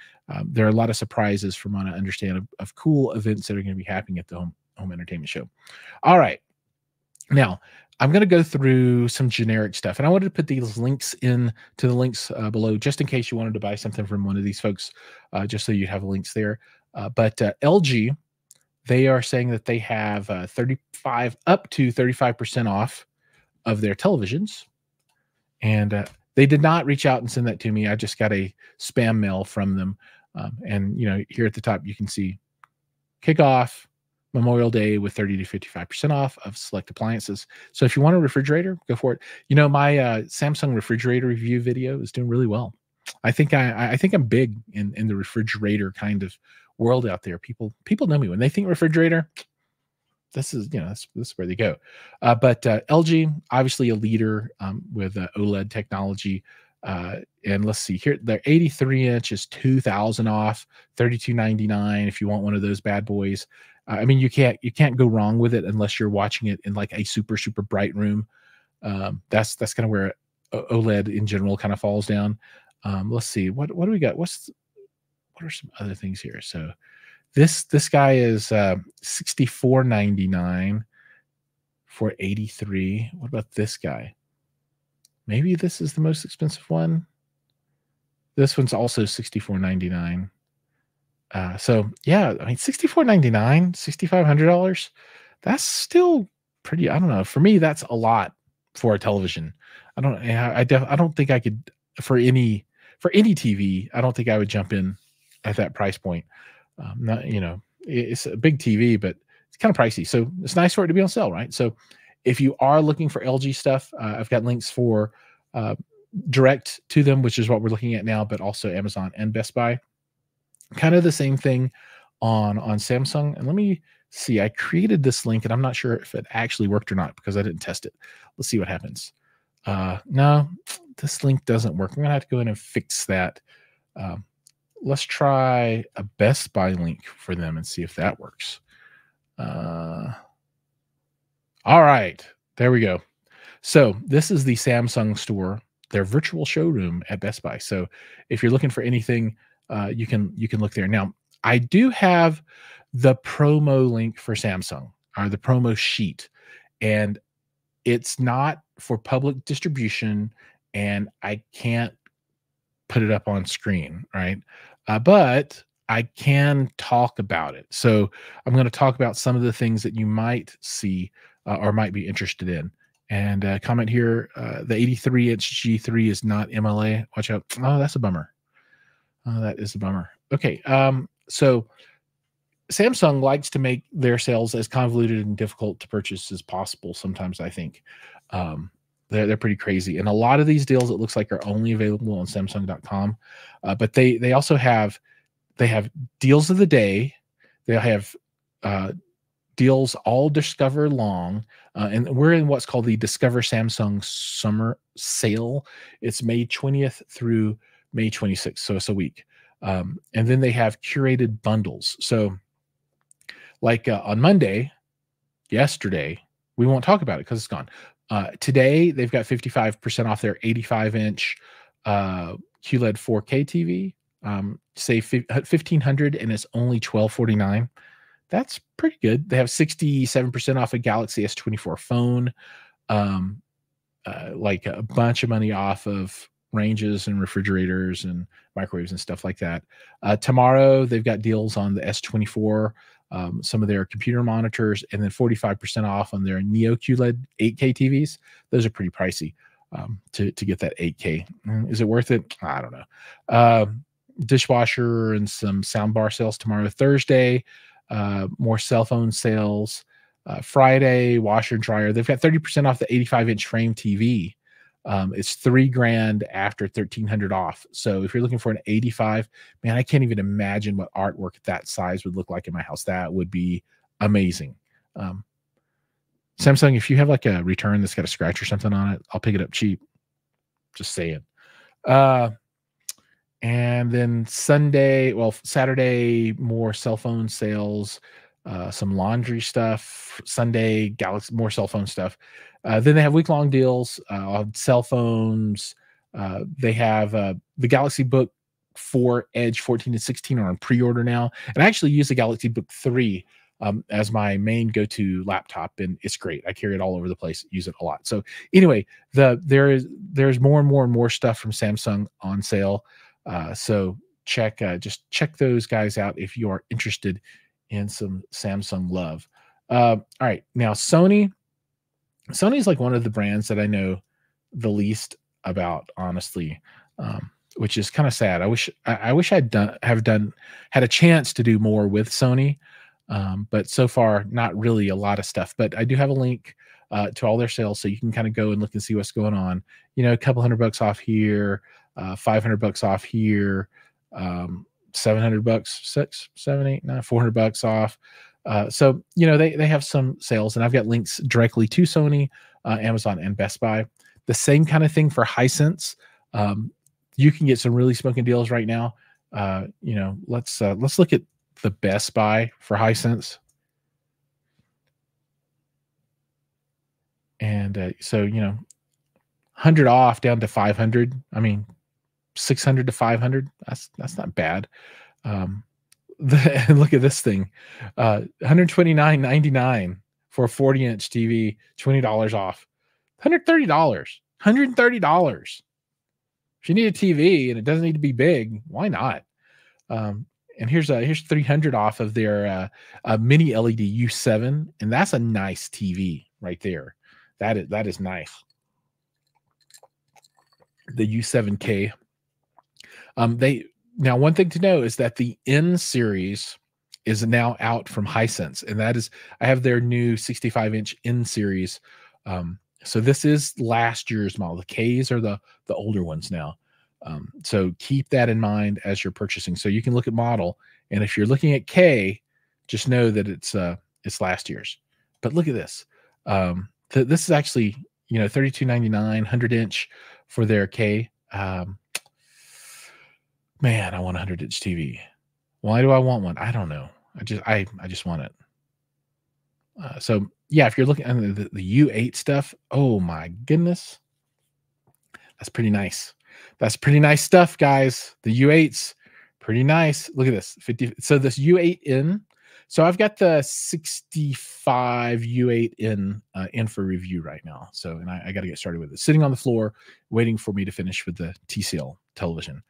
there are a lot of surprises from what I understand of cool events that are going to be happening at the home entertainment show. All right, now I'm going to go through some generic stuff, and I wanted to put these links in to the links below, just in case you wanted to buy something from one of these folks, just so you have links there. But LG, they are saying that they have up to 35% off of their televisions, and they did not reach out and send that to me. I just got a spam mail from them, and here at the top you can see kickoff Memorial Day with 30 to 55% off of select appliances. So if you want a refrigerator, go for it. My Samsung refrigerator review video is doing really well. I think I'm big in the refrigerator kind of world out there. People know me when they think refrigerator. This is this is where they go. But LG, obviously a leader with OLED technology. And let's see here, the 83-inch is $2,000 off, $3,299 if you want one of those bad boys. I mean, you can't go wrong with it unless you're watching it in like a super bright room. That's kind of where OLED in general kind of falls down. Let's see, what do we got? What are some other things here? So this guy is $64.99 for 83. What about this guy? Maybe this is the most expensive one. This one's also $64.99. So yeah, I mean, $64.99, $6,500. That's still pretty. I don't know. For me, that's a lot for a television. I don't think I could for any TV. I don't think I would jump in at that price point. It's a big TV, but it's kind of pricey. So it's nice for it to be on sale, right? So if you are looking for LG stuff, I've got links for direct to them, which is what we're looking at now, but also Amazon and Best Buy. Kind of the same thing on Samsung. And let me see, I created this link and I'm not sure if it actually worked or not because I didn't test it. Let's see what happens. No, this link doesn't work. I'm gonna have to go in and fix that. Let's try a Best Buy link for them and see if that works. All right, there we go. So this is the Samsung store, their virtual showroom at Best Buy. So if you're looking for anything, you can look there. Now, I do have the promo link for Samsung, or the promo sheet, and it's not for public distribution, and I can't put it up on screen, right? But I can talk about it. So I'm going to talk about some of the things that you might see or might be interested in. And comment here, the 83-inch G3 is not MLA. Watch out. Oh, that's a bummer. That is a bummer. Okay, so Samsung likes to make their sales as convoluted and difficult to purchase as possible. Sometimes I think they're pretty crazy, and a lot of these deals it looks like are only available on Samsung.com. But they also have deals of the day. They have deals all Discover long, and we're in what's called the Discover Samsung Summer Sale. It's May 20th through May 26th, so it's a week. And then they have curated bundles. So like on Monday, yesterday, we won't talk about it because it's gone. Today, they've got 55% off their 85-inch QLED 4K TV. Say 1,500, and it's only $1,249. That's pretty good. They have 67% off a Galaxy S24 phone. Like a bunch of money off of ranges and refrigerators and microwaves and stuff like that. Tomorrow, they've got deals on the S24, some of their computer monitors, and then 45% off on their Neo QLED 8K TVs. Those are pretty pricey to get that 8K. Is it worth it? I don't know. Dishwasher and some soundbar sales tomorrow. Thursday, more cell phone sales. Friday, washer and dryer. They've got 30% off the 85-inch frame TV. It's $3,000 after 1,300 off. So if you're looking for an 85, man, I can't even imagine what artwork that size would look like in my house. That would be amazing. Samsung, if you have like a return that's got a scratch or something on it, I'll pick it up cheap. Just saying. And then Saturday, more cell phone sales, some laundry stuff. Sunday, Galaxy, more cell phone stuff. Then they have week-long deals on cell phones. They have the Galaxy Book 4 Edge 14 and 16 are on pre-order now. And I actually use the Galaxy Book 3 as my main go-to laptop, and it's great. I carry it all over the place, use it a lot. So anyway, there's more and more stuff from Samsung on sale. So just check those guys out if you are interested in some Samsung love. All right, now Sony is like one of the brands that I know the least about, honestly, which is kind of sad. I wish I'd had a chance to do more with Sony, but so far not really a lot of stuff. But I do have a link to all their sales, so you can kind of go and look and see what's going on. You know, a couple $100 off here, $500 off here, $700, $600, $700, $800, $900, $400 off. So, you know, they have some sales, and I've got links directly to Sony, Amazon, and Best Buy. The same kind of thing for Hisense. You can get some really smoking deals right now. You know, let's look at the Best Buy for Hisense. And so, you know, 100 off down to 500. I mean, 600 to 500. That's not bad. Look at this thing, $129.99 for a 40-inch TV, $20 off, $130. If you need a TV and it doesn't need to be big, why not? And here's 300 off of their mini LED U7, and that's a nice TV right there. That is nice. The U7K. Now, one thing to know is that the N series is now out from Hisense, and that is, I have their new 65-inch N series. So this is last year's model. The Ks are the older ones now. So keep that in mind as you're purchasing. So you can look at model, and if you're looking at K, just know that it's last year's. But look at this. This is actually, you know, $32.99, 100-inch for their K. Man, I want a 100-inch TV. Why do I want one? I don't know. I just want it. So yeah, if you're looking at the U8 stuff, oh my goodness, that's pretty nice. That's pretty nice stuff, guys. The U8's pretty nice. Look at this 50. So this U8N. So I've got the 65 U8N in for review right now. So, and I got to get started with it. Sitting on the floor, waiting for me to finish with the TCL television.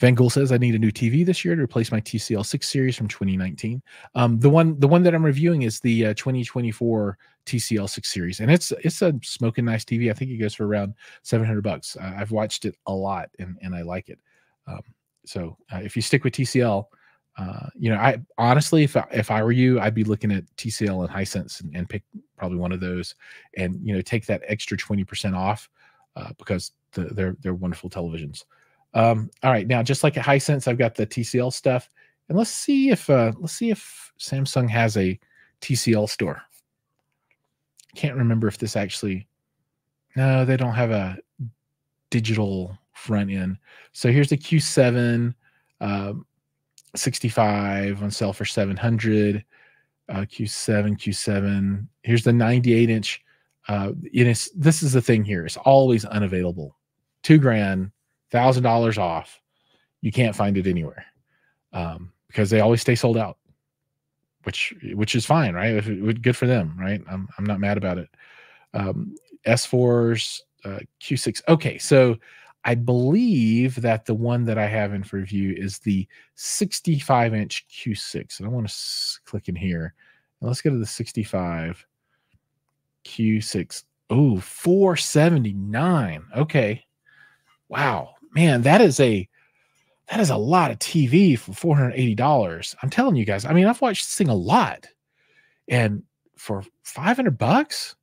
Van Gool says, I need a new TV this year to replace my TCL 6 series from 2019. The one that I'm reviewing is the 2024 TCL 6 series, and it's a smoking nice TV. I think it goes for around $700. I've watched it a lot, and I like it. If you stick with TCL, I honestly, if I were you, I'd be looking at TCL and Hisense and pick probably one of those, and take that extra 20% off because they're wonderful televisions. All right, now just like at Hisense, I've got the TCL stuff, and let's see if Samsung has a TCL store. Can't remember if this actually. No, they don't have a digital front end. So here's the Q7 65 on sale for 700. Q7. Here's the 98-inch. This is the thing here. It's always unavailable. $2,000, $1,000 off. You can't find it anywhere because they always stay sold out, which is fine, right? Good for them, right? I'm not mad about it. S4s, Q6. Okay, so I believe that the one that I have in for review is the 65-inch Q6. And I want to click in here. Now let's go to the 65 Q6. Oh, $479. Okay. Wow, man, that is a lot of TV for $480. I'm telling you guys. I mean, I've watched this thing a lot, and for $500,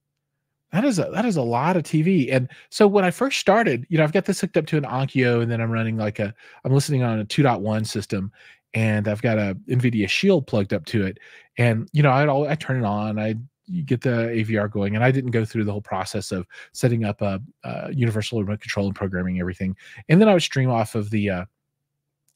that is a lot of TV. And so when I first started, I've got this hooked up to an Onkyo, and then I'm running I'm listening on a 2.1 system, and I've got a NVIDIA Shield plugged up to it. And I turn it on, you get the AVR going, and I didn't go through the whole process of setting up a universal remote control and programming everything. And then I would stream off of the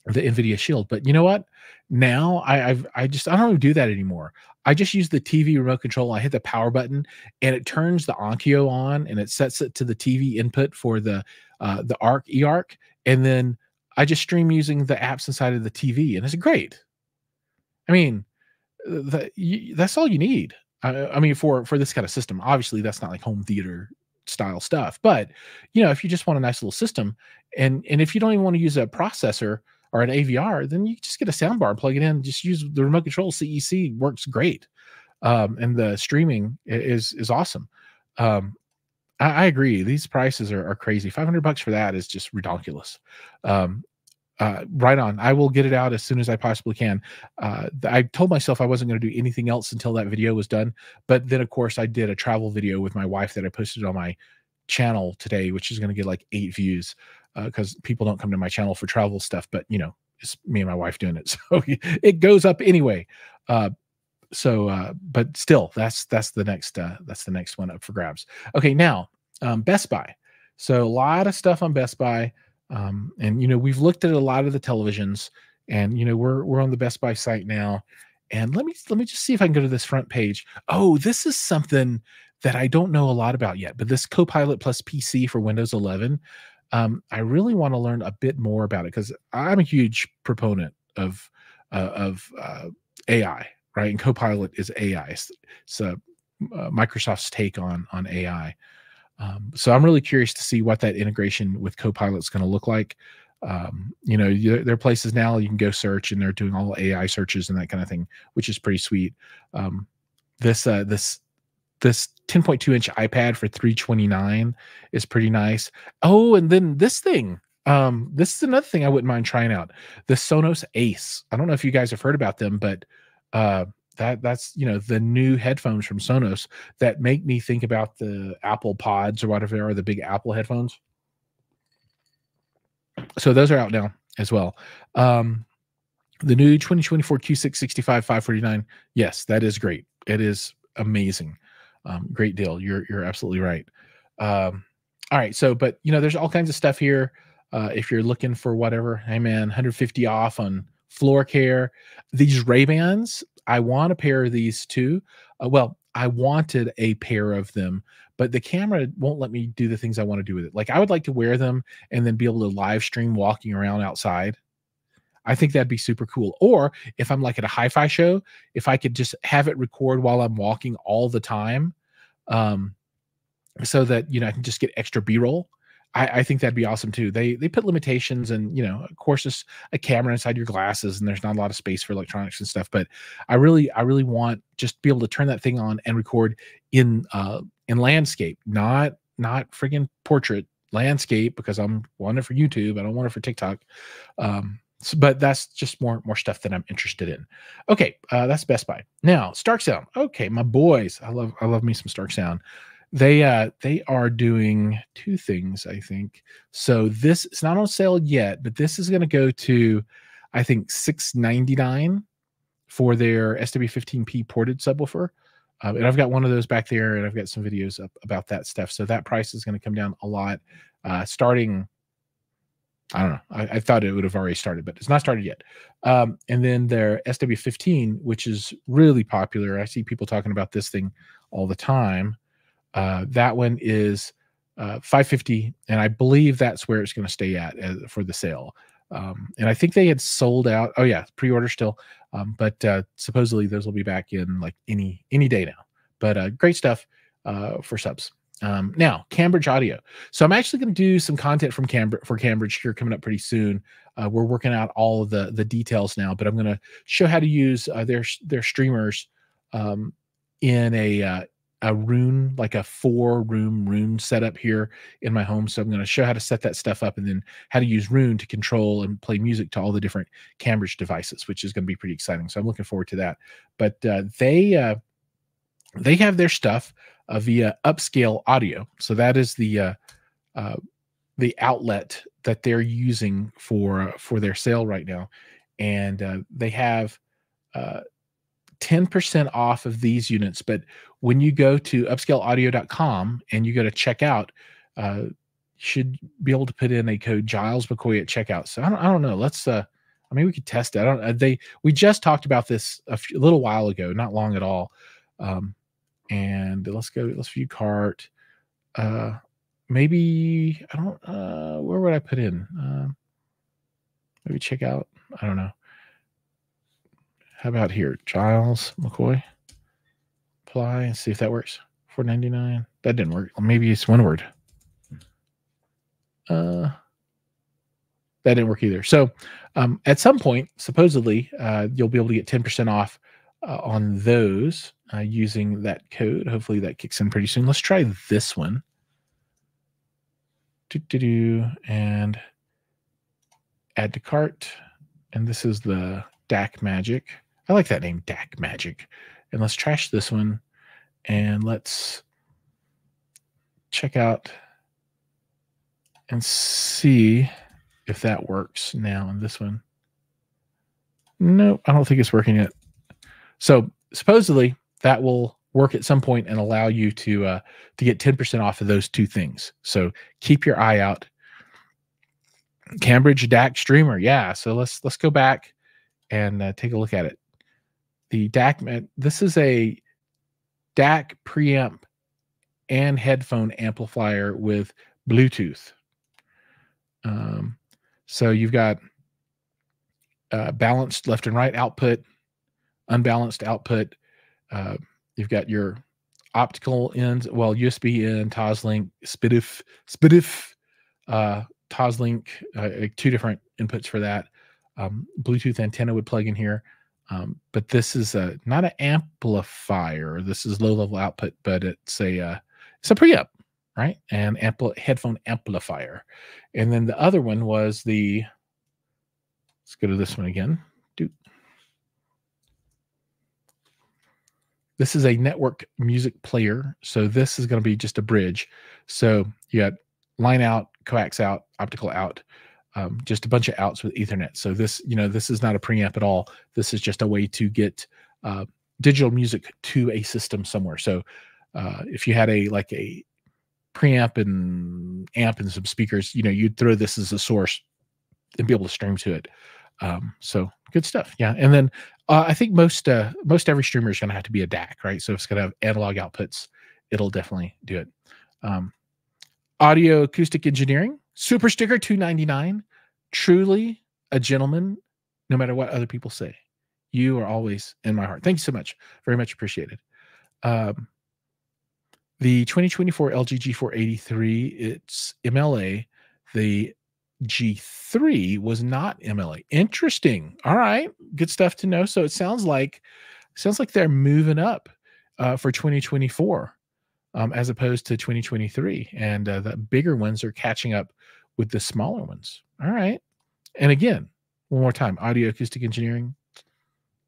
NVIDIA Shield. But you know what? Now I don't even do that anymore. I just use the TV remote control. I hit the power button, and it turns the Onkyo on, and it sets it to the TV input for the eARC, and then I just stream using the apps inside of the TV, and it's great. I mean, that's all you need. I mean, for this kind of system. Obviously, that's not like home theater style stuff, but if you just want a nice little system, and if you don't even want to use a processor or an AVR, then you just get a soundbar, plug it in, just use the remote control. CEC works great, and the streaming is awesome. I agree. These prices are crazy. $500 for that is just ridiculous. Right on. I will get it out as soon as I possibly can. I told myself I wasn't going to do anything else until that video was done. But then, of course, I did a travel video with my wife that I posted on my channel today, which is going to get like 8 views because people don't come to my channel for travel stuff. But, it's me and my wife doing it. So it goes up anyway. But still, that's the next one up for grabs. Okay, now Best Buy. So a lot of stuff on Best Buy. And we've looked at a lot of the televisions, and we're on the Best Buy site now. And let me just see if I can go to this front page. Oh, this is something that I don't know a lot about yet, but this Copilot plus PC for Windows 11. I really want to learn a bit more about it because I'm a huge proponent of AI, right? And Copilot is AI. It's Microsoft's take on AI. So I'm really curious to see what that integration with Copilot is going to look like. There are places now you can go search, and they're doing all AI searches and that kind of thing, which is pretty sweet. This 10.2-inch iPad for $329 is pretty nice. Oh, and then this thing. This is another thing I wouldn't mind trying out. The Sonos Ace. I don't know if you guys have heard about them, but that's the new headphones from Sonos that make me think about the Apple Pods or whatever they are, the big Apple headphones. So those are out now as well. The new 2024 Q6 65 549. Yes, that is great. It is amazing. Great deal. You're absolutely right. All right. So, but there's all kinds of stuff here. If you're looking for whatever, hey man, 150 off on floor care. These Ray-Bans, I want a pair of these too. I wanted a pair of them, but the camera won't let me do the things I want to do with it. Like I would like to wear them and then be able to live stream walking around outside. I think that'd be super cool. Or if I'm like at a HiFi show, if I could just have it record while I'm walking all the time, so that I can just get extra B-roll. I think that'd be awesome too. They put limitations, and of course, it's a camera inside your glasses, and there's not a lot of space for electronics and stuff. But I really want just to be able to turn that thing on and record in landscape, not friggin' portrait, landscape, because I'm wanting it for YouTube. I don't want it for TikTok. But that's just more stuff that I'm interested in. Okay, that's Best Buy. Now, Stark Sound. Okay, my boys. I love me some Stark Sound. They are doing two things, I think. So this is not on sale yet, but this is going to go to, I think, $699 for their SW15P ported subwoofer. And I've got one of those back there, and I've got some videos up about that stuff. So that price is going to come down a lot, starting. I don't know. I thought it would have already started, but it's not started yet. And then their SW15, which is really popular. I see people talking about this thing all the time. That one is $550, and I believe that's where it's going to stay at for the sale. And I think they had sold out. Oh yeah, pre-order still. But supposedly those will be back in like any day now. But great stuff for subs. Now, Cambridge Audio. So I'm actually going to do some content from Cambridge here coming up pretty soon. We're working out all of the details now, but I'm going to show how to use their streamers in a room, like a 4-room room setup here in my home. So I'm going to show how to set that stuff up, and then how to use Roon to control and play music to all the different Cambridge devices, which is going to be pretty exciting. So I'm looking forward to that. But they have their stuff via Upscale Audio. So that is the outlet that they're using for their sale right now. And they have 10% off of these units. But when you go to upscaleaudio.com and you go to checkout, you should be able to put in a code Giles McCoy at checkout. So I don't know. Let's I mean, we could test it. We just talked about this a little while ago, not long at all. And let's view cart. Maybe I don't. Where would I put in? Maybe check out. I don't know. How about here, Giles McCoy? Apply and see if that works. $4.99. That didn't work. Or maybe it's one word. That didn't work either. So at some point, supposedly, you'll be able to get 10% off on those using that code. Hopefully that kicks in pretty soon. Let's try this one. And add to cart. And this is the DAC Magic. I like that name, DAC Magic. And let's trash this one. And let's check out and see if that works now on this one. Nope, I don't think it's working yet. So supposedly that will work at some point and allow you to get 10% off of those two things. So keep your eye out. Cambridge DAC streamer, yeah. So let's go back and take a look at it. The DAC, this is a DAC preamp and headphone amplifier with Bluetooth. So you've got balanced left and right output, unbalanced output. You've got your optical ends, well, USB in, Toslink, SPDIF, Toslink, two different inputs for that. Bluetooth antenna would plug in here. But this is not an amplifier. This is low-level output, but it's a preamp, right? And headphone amplifier. And then the other one was let's go to this one again. This is a network music player. So this is going to be just a bridge. So you got line out, coax out, optical out, just a bunch of outs with Ethernet. So this, this is not a preamp at all. This is just a way to get digital music to a system somewhere. So if you had a preamp and amp and some speakers, you'd throw this as a source and be able to stream to it. So good stuff. Yeah. And then I think most every streamer is going to have to be a DAC, right? So if it's going to have analog outputs, it'll definitely do it. Audio acoustic engineering, super sticker, $2.99. Truly a gentleman, no matter what other people say. You are always in my heart. Thank you so much. Very much appreciated. The 2024 LG G483, it's MLA. The G3 was not MLA. Interesting. All right, good stuff to know. So it sounds like they're moving up for 2024 as opposed to 2023, and the bigger ones are catching up with the smaller ones. All right, and again, one more time, audio acoustic engineering.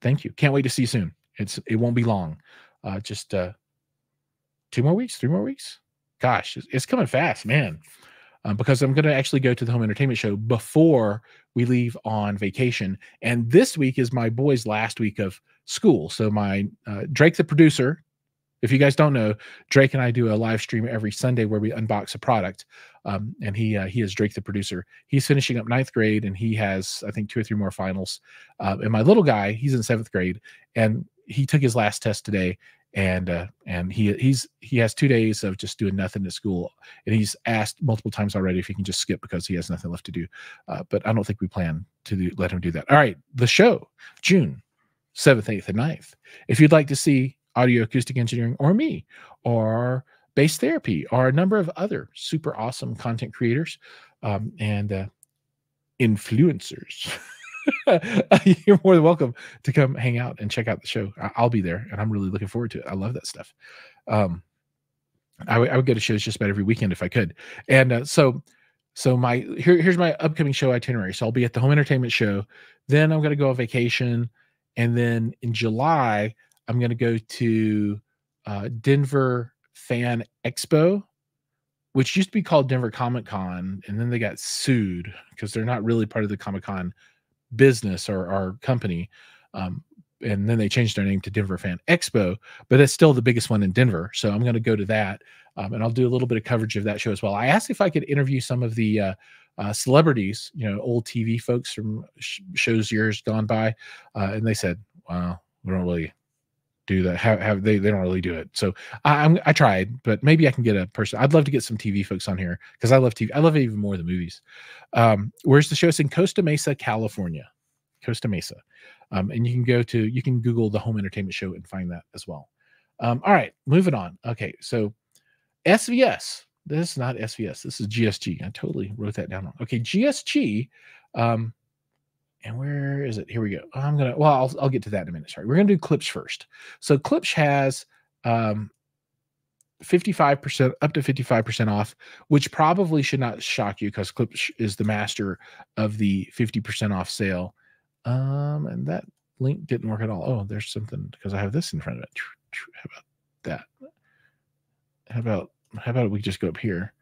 Thank you. Can't wait to see you soon. It won't be long. Just 2 more weeks, 3 more weeks. Gosh, it's coming fast, man. Because I'm going to actually go to the home entertainment show before we leave on vacation. And this week is my boy's last week of school. So my Drake, the producer, if you guys don't know, Drake and I do a live stream every Sunday where we unbox a product. And he is Drake, the producer. He's finishing up 9th grade, and he has, I think, 2 or 3 more finals. And my little guy, he's in 7th grade, and he took his last test today. And he has 2 days of just doing nothing at school, and he's asked multiple times already if he can just skip because he has nothing left to do. But I don't think we plan to let him do that. All right, the show, June 7th, 8th, and 9th. If you'd like to see audio acoustic engineering or me or bass therapy or a number of other super awesome content creators and influencers, you're more than welcome to come hang out and check out the show. I'll be there, and I'm really looking forward to it. I love that stuff. I would go to shows just about every weekend if I could. And so here's my upcoming show itinerary. So I'll be at the home entertainment show. Then I'm going to go on vacation. And then in July, I'm going to go to Denver Fan Expo, which used to be called Denver Comic Con. And then they got sued because they're not really part of the Comic Con business or company. And then they changed their name to Denver Fan Expo, but it's still the biggest one in Denver. So I'm going to go to that, and I'll do a little bit of coverage of that show as well. I asked if I could interview some of the celebrities, old TV folks from shows years gone by, and they said, "Wow, we don't really do that. They don't really do it." So I tried, but maybe I can get a person. I'd love to get some TV folks on here because I love TV. I love it even more than movies. Where's the show? It's in Costa Mesa, California. Costa Mesa. And you can Google the home entertainment show and find that as well. All right, moving on. Okay, so SVS. This is not SVS. This is GSG. I totally wrote that down wrong. Okay, GSG. And where is it? Here we go. I'll get to that in a minute. Sorry. We're going to do Klipsch first. So Klipsch has 55%, up to 55% off, which probably should not shock you because Klipsch is the master of the 50% off sale. And that link didn't work at all. Oh, there's something because I have this in front of it. How about that? How about we just go up here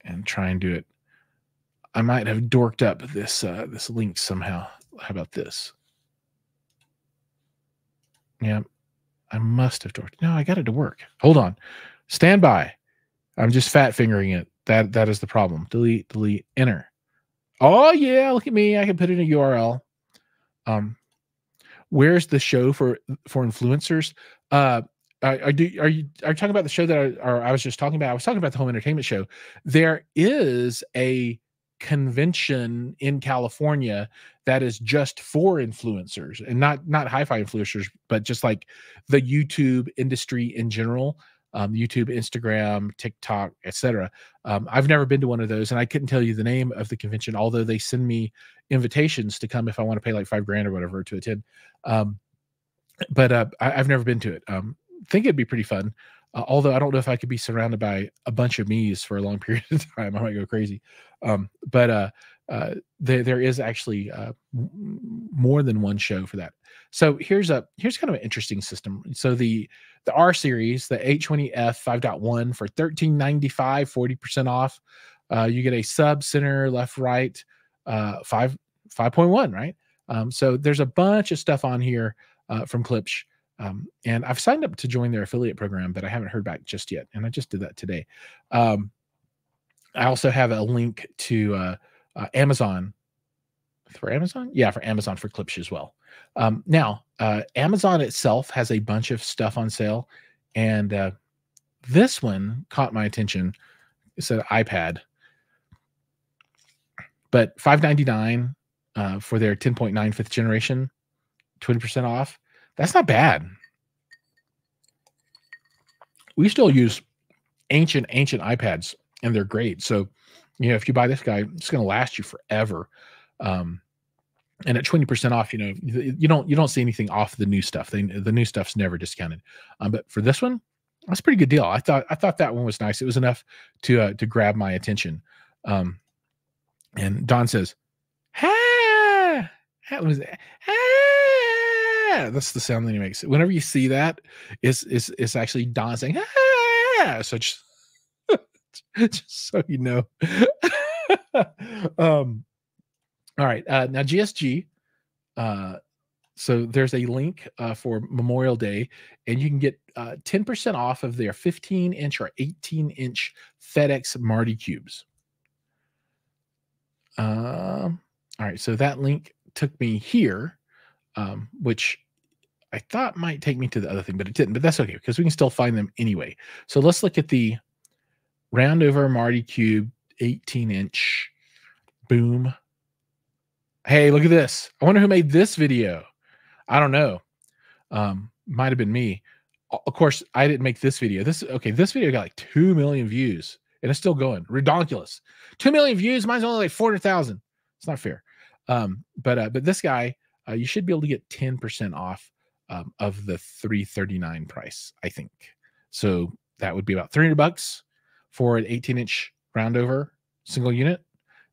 and try and do it? I might have dorked up this this link somehow. How about this? Yeah, I must have dorked. No, I got it to work. Hold on. Stand by. I'm just fat fingering it. That is the problem. Delete, enter. Oh yeah, look at me. I can put in a URL. Where's the show for influencers? Are you talking about the show that I was just talking about? I was talking about the home entertainment show. There is a convention in California that is just for influencers, and not HiFi influencers, but just like the YouTube industry in general. YouTube, Instagram, TikTok, etc. I've never been to one of those, and I couldn't tell you the name of the convention, although they send me invitations to come if I want to pay like $5,000 or whatever to attend. But I've never been to it. Think it'd be pretty fun. Although I don't know if I could be surrounded by a bunch of me's for a long period of time. I might go crazy. But there is actually more than one show for that. So here's kind of an interesting system. So the R series, the H20F 5.1 for $13.95, 40% off. You get a sub, center, left, right, 5.1, right? So there's a bunch of stuff on here from Klipsch. And I've signed up to join their affiliate program, but I haven't heard back just yet. And I just did that today. I also have a link to Amazon. For Amazon? Yeah, for Amazon for Klipsch as well. Now, Amazon itself has a bunch of stuff on sale. And this one caught my attention. It's an iPad. But $5.99 for their 10.9 5th generation, 20% off. That's not bad. We still use ancient iPads, and they're great. So, if you buy this guy, it's going to last you forever. And at 20% off, you don't see anything off the new stuff. The new stuff's never discounted. But for this one, that's a pretty good deal. I thought that one was nice. It was enough to grab my attention. And Don says, "Ha!" That was "Ha!" That's the sound that he makes. Whenever you see that, it's actually Don saying "Ha!" So just so you know. All right. Now GSG. So there's a link for Memorial Day, and you can get 10% off of their 15-inch or 18-inch FedEx Marty cubes. All right. So that link took me here, which I thought might take me to the other thing, but it didn't. But that's okay because we can still find them anyway. So let's look at the roundover Marty cube 18-inch. Boom. Hey, look at this. I wonder who made this video. I don't know. Might have been me. Of course, I didn't make this video. This video got like 2 million views, and it's still going. Redonkulous. 2 million views. Mine's only like 400,000. It's not fair. But this guy, you should be able to get 10% off of the $339 price, I think. So that would be about $300 for an 18-inch roundover single unit.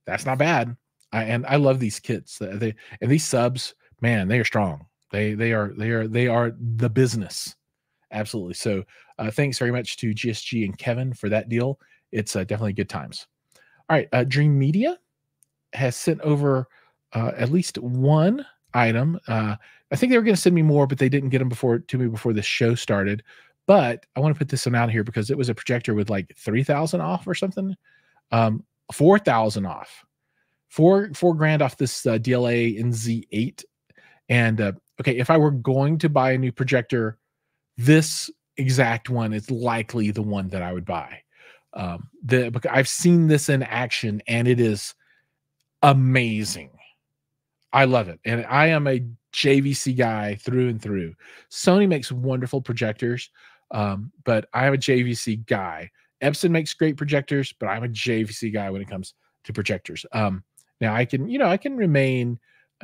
That's not bad. I love these kits. And these subs, man, they are strong. They are the business. Absolutely. So thanks very much to GSG and Kevin for that deal. It's definitely good times. All right. Dream Media has sent over at least one item. I think they were going to send me more, but they didn't get them to me before the show started. But I want to put this one out here because it was a projector with like 3,000 off or something. 4,000 off. $4,000 off this DLA NZ8. And okay, if I were going to buy a new projector, this exact one is likely the one that I would buy. Because I've seen this in action and it is amazing. I love it. And I am a JVC guy through and through. Sony makes wonderful projectors, but I'm a JVC guy. Epson makes great projectors, but I'm a JVC guy when it comes to projectors. Now I can remain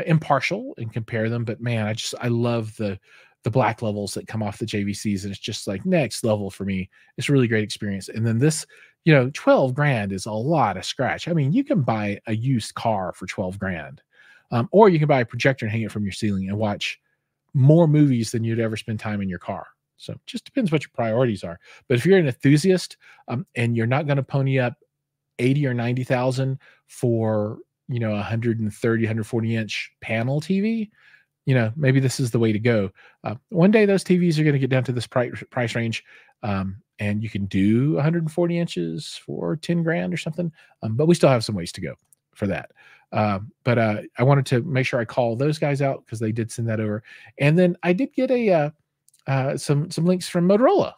impartial and compare them, but man, I love the black levels that come off the JVCs, and it's just like next level for me. It's a really great experience. And then this, $12,000 is a lot of scratch. I mean, you can buy a used car for $12,000, or you can buy a projector and hang it from your ceiling and watch more movies than you'd ever spend time in your car. So it just depends what your priorities are. But if you're an enthusiast and you're not going to pony up 80 or 90,000 for 130, 140 inch panel TV, maybe this is the way to go. One day those TVs are going to get down to this price range, and you can do 140 inches for $10,000 or something. But we still have some ways to go for that. But I wanted to make sure I call those guys out because they did send that over. And then I did get some links from Motorola.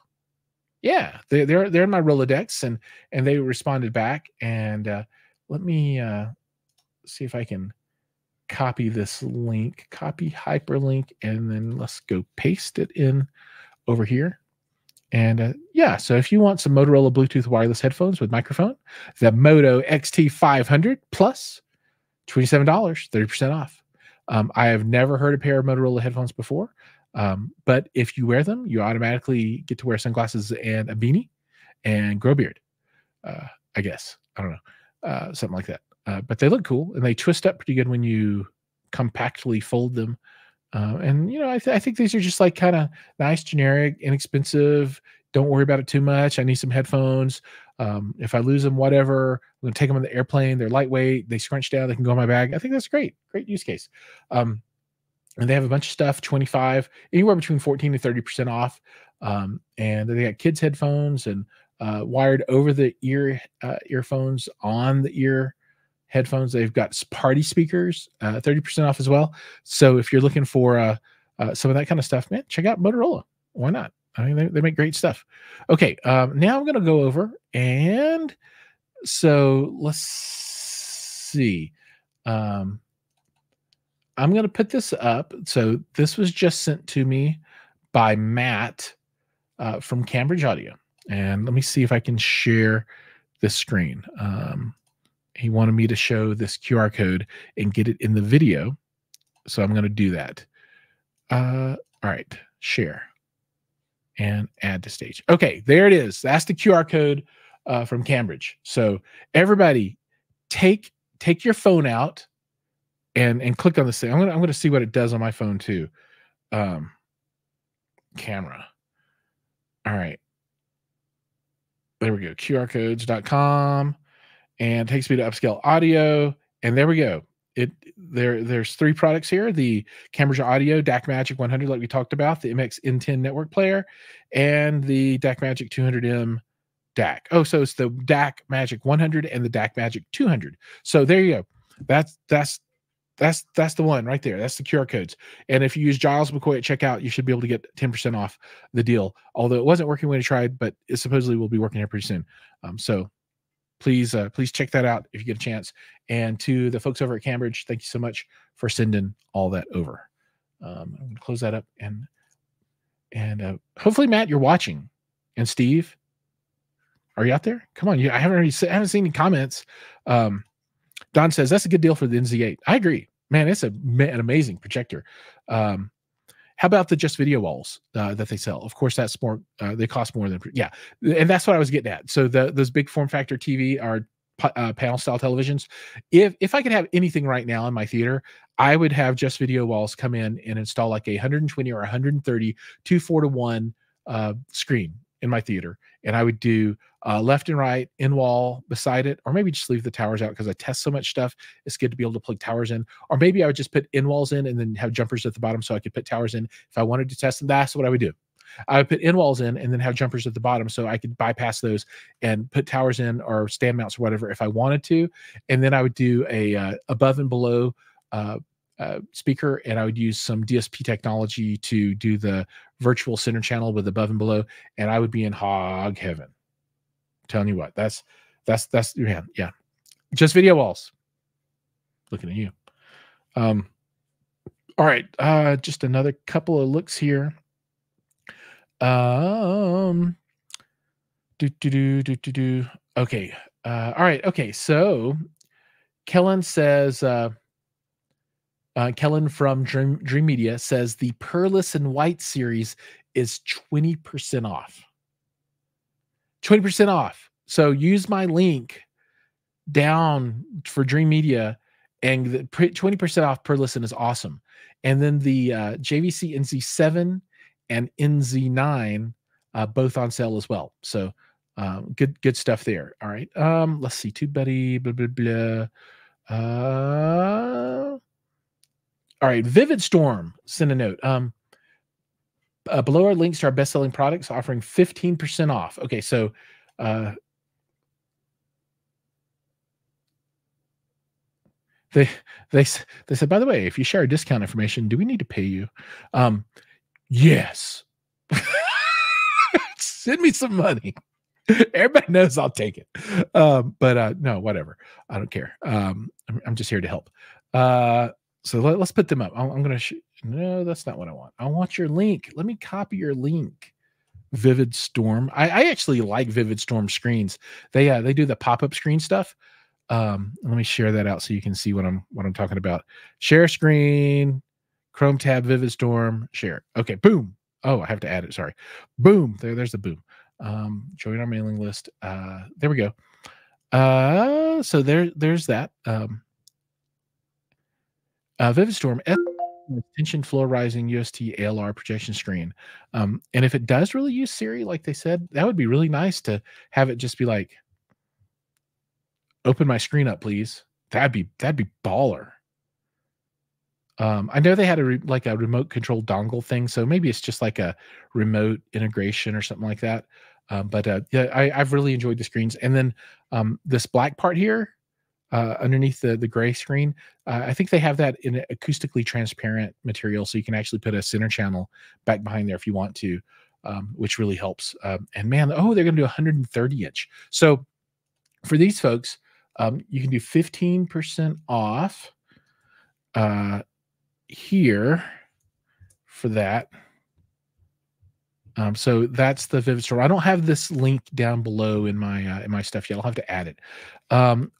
Yeah, they're in my Rolodex, and they responded back. And let me see if I can copy this link, copy hyperlink, and then let's go paste it in over here. And yeah, so if you want some Motorola Bluetooth wireless headphones with microphone, the Moto XT500 Plus, $27, 30% off. I have never heard a pair of Motorola headphones before, but if you wear them, you automatically get to wear sunglasses and a beanie and grow a beard. I guess. I don't know. Something like that. But they look cool, and they twist up pretty good when you compactly fold them. And I think these are just like kind of nice, generic, inexpensive. Don't worry about it too much. I need some headphones. If I lose them, whatever, I'm gonna take them on the airplane. They're lightweight. They scrunch down. They can go in my bag. I think that's great. Great use case. And they have a bunch of stuff, 25, anywhere between 14 to 30% off. And they got kids headphones and wired over the ear earphones on the ear headphones. They've got party speakers, 30% off as well. So if you're looking for some of that kind of stuff, man, check out Motorola. Why not? I mean, they make great stuff. Okay, now I'm going to go over, and so let's see. I'm going to put this up. So this was just sent to me by Matt from Cambridge Audio. And let me see if I can share this screen. He wanted me to show this QR code and get it in the video. So I'm going to do that. All right, share and add to stage. Okay, there it is. That's the QR code from Cambridge. So everybody take your phone out and click on this thing. I'm gonna see what it does on my phone too. Camera. All right. There we go. QRcodes.com. And takes me to upscale audio. And there we go. There's 3 products here: the Cambridge Audio DAC Magic 100, like we talked about, the MX N10 network player, and the DAC Magic 200M DAC. Oh, so it's the DAC Magic 100 and the DAC Magic 200. So there you go. That's the one right there. That's the QR codes. And if you use Giles McCoy at checkout, you should be able to get 10% off the deal. Although it wasn't working when I tried, but it supposedly will be working here pretty soon. So please check that out if you get a chance. And to the folks over at Cambridge, thank you so much for sending all that over. I'm going to close that up, and hopefully, Matt, you're watching, and Steve, are you out there? Come on, I haven't seen any comments. Don says that's a good deal for the NZ8. I agree, man. It's an amazing projector. How about the Just Video walls that they sell? Of course, that's more. They cost more than and that's what I was getting at. So those big form factor TV are panel style televisions. If I could have anything right now in my theater, I would have Just Video walls come in and install like a 120 or 130 4:1 screen in my theater, and I would do left and right, in wall beside it, or maybe just leave the towers out because I test so much stuff. It's good to be able to plug towers in, or maybe I would just put in walls in and then have jumpers at the bottom so I could put towers in if I wanted to test them. That's what I would do. I would put in walls in and then have jumpers at the bottom so I could bypass those and put towers in or stand mounts or whatever if I wanted to. And then I would do a above and below speaker, and I would use some DSP technology to do the virtual center channel with above and below, and I would be in hog heaven. I'm telling you what, that's yeah. Just Video walls. Looking at you. All right, just another couple of looks here. Okay. All right. Okay. So Kellen says, Kellen from Dream Media says the Pearless and White series is 20% off. 20% off. So use my link down for Dream Media, and the 20% off Pearless is awesome. And then the JVC NZ7 and NZ9 both on sale as well. So good stuff there. All right. Let's see. TubeBuddy, blah blah blah. All right. Vivid Storm sent a note. Below our links to our best-selling products, offering 15% off. Okay, so they said, by the way, if you share discount information, do we need to pay you? Yes. Send me some money. Everybody knows I'll take it. But no, whatever. I don't care. I'm just here to help. So let's put them up. I'm going to no, that's not what I want. I want your link. Let me copy your link. Vivid Storm. I actually like Vivid Storm screens. They do the pop-up screen stuff. Let me share that out so you can see what I'm talking about. Share screen, Chrome tab, Vivid Storm, share. Okay, boom. Oh, I have to add it. Sorry. Boom. There's the boom. Join our mailing list. There we go. So there's that. Vivid Storm tension floor rising UST ALR projection screen. And if it does really use Siri, like they said, that would be really nice to have it just be like, open my screen up, please. That'd be baller. I know they had a remote control dongle thing, so maybe it's just like a remote integration or something like that. But yeah, I've really enjoyed the screens. And then this black part here, underneath the gray screen, I think they have that in an acoustically transparent material, so you can actually put a center channel back behind there if you want to, which really helps. And man, they're going to do 130 inch. So for these folks, you can do 15% off here for that. So that's the Vivid Store. I don't have this link down below in my stuff yet. I'll have to add it.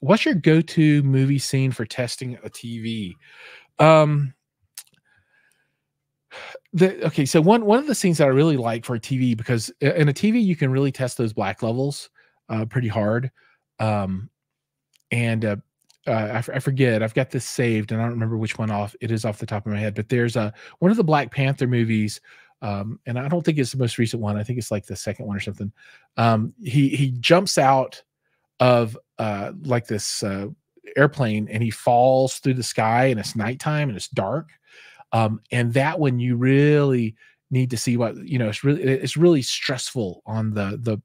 What's your go-to movie scene for testing a TV? Okay, so one of the scenes that I really like for a TV, because in a TV you can really test those black levels pretty hard. And I forget. I've got this saved, and I don't remember which one it is off the top of my head. But there's one of the Black Panther movies, and I don't think it's the most recent one. I think it's like the second one or something. He jumps out of like this airplane, and he falls through the sky, and it's nighttime and it's dark. And that one you really need to see what, it's really stressful on the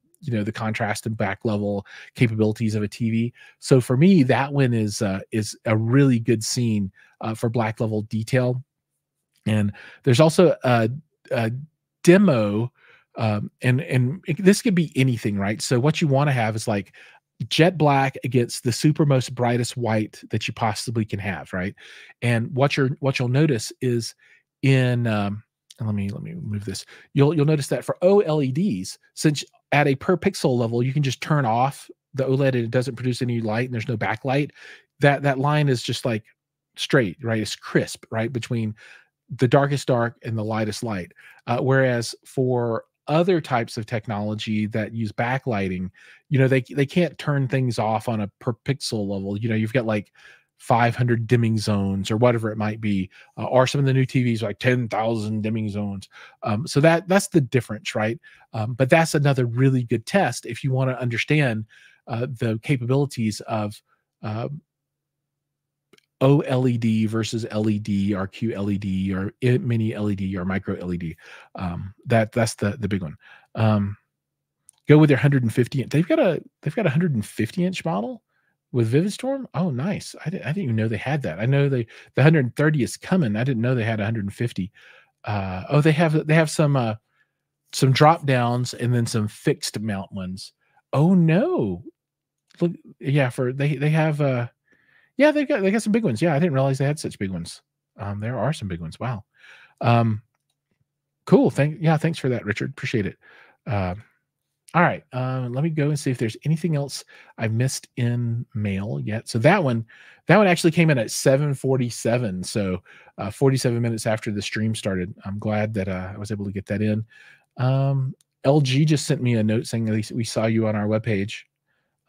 contrast and back level capabilities of a TV. So for me, that one is a really good scene for black level detail. And there's also a demo, and this could be anything, right? So what you want to have is like jet black against the super most brightest white that you possibly can have, right? And what you'll notice is in let me move this. You'll notice that for OLEDs, since at a per pixel level you can just turn off the OLED and it doesn't produce any light and there's no backlight, that line is just like straight, right? It's crisp, right, between the darkest dark and the lightest light. Whereas for other types of technology that use backlighting, they can't turn things off on a per pixel level. You've got like 500 dimming zones or whatever it might be, or some of the new TVs like 10,000 dimming zones. So that's the difference, right? But that's another really good test if you want to understand the capabilities of OLED versus LED or QLED or mini LED or micro LED. That's the big one. Go with their 150. They've got a 150-inch model with VividStorm. Oh, nice. I didn't even know they had that. I know the 130 is coming. I didn't know they had 150. Oh, they have some drop downs and then some fixed mount ones. Oh no. Look, yeah, they have yeah, they got some big ones. Yeah, I didn't realize they had such big ones. There are some big ones. Wow. Cool. Thanks for that, Richard. Appreciate it. All right. Let me go and see if there's anything else I've missed in mail yet. So that one actually came in at 7:47. So 47 minutes after the stream started. I'm glad that I was able to get that in. LG just sent me a note saying that we saw you on our webpage.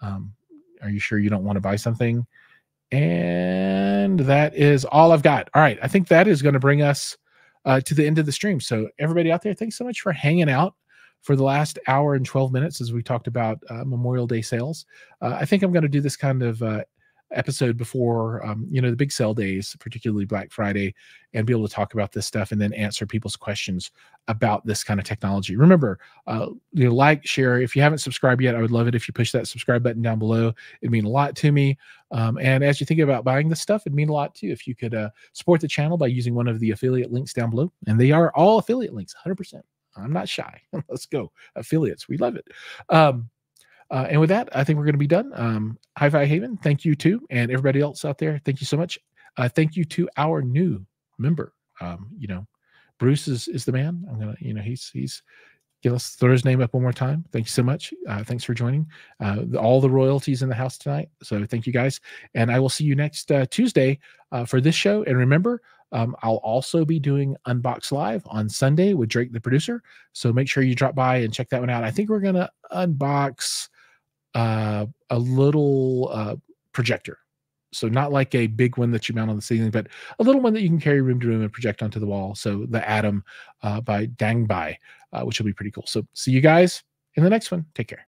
Are you sure you don't want to buy something? And that is all I've got. All right. I think that is going to bring us to the end of the stream. So everybody out there, thanks so much for hanging out for the last hour and 12 minutes as we talked about Memorial Day sales. I think I'm going to do this kind of episode before, the big sale days, particularly Black Friday, and be able to talk about this stuff and then answer people's questions about this kind of technology. Remember, like, share. If you haven't subscribed yet, I would love it if you push that subscribe button down below. It'd mean a lot to me. And as you think about buying this stuff, it'd mean a lot too if you could support the channel by using one of the affiliate links down below. And they are all affiliate links, 100%. I'm not shy. Let's go. Affiliates. We love it. And with that, I think we're going to be done. HiFi Haven, thank you too. And everybody else out there, thank you so much. Thank you to our new member. Bruce is the man. I'm going to, he's let's throw his name up one more time. Thank you so much. Thanks for joining. All the royalties in the house tonight. So thank you guys. And I will see you next Tuesday for this show. And remember, I'll also be doing Unbox Live on Sunday with Drake, the producer. So make sure you drop by and check that one out. I think we're going to unbox a little projector. So not like a big one that you mount on the ceiling, but a little one that you can carry room to room and project onto the wall. So the Atom by Dangbai, which will be pretty cool. So see you guys in the next one. Take care.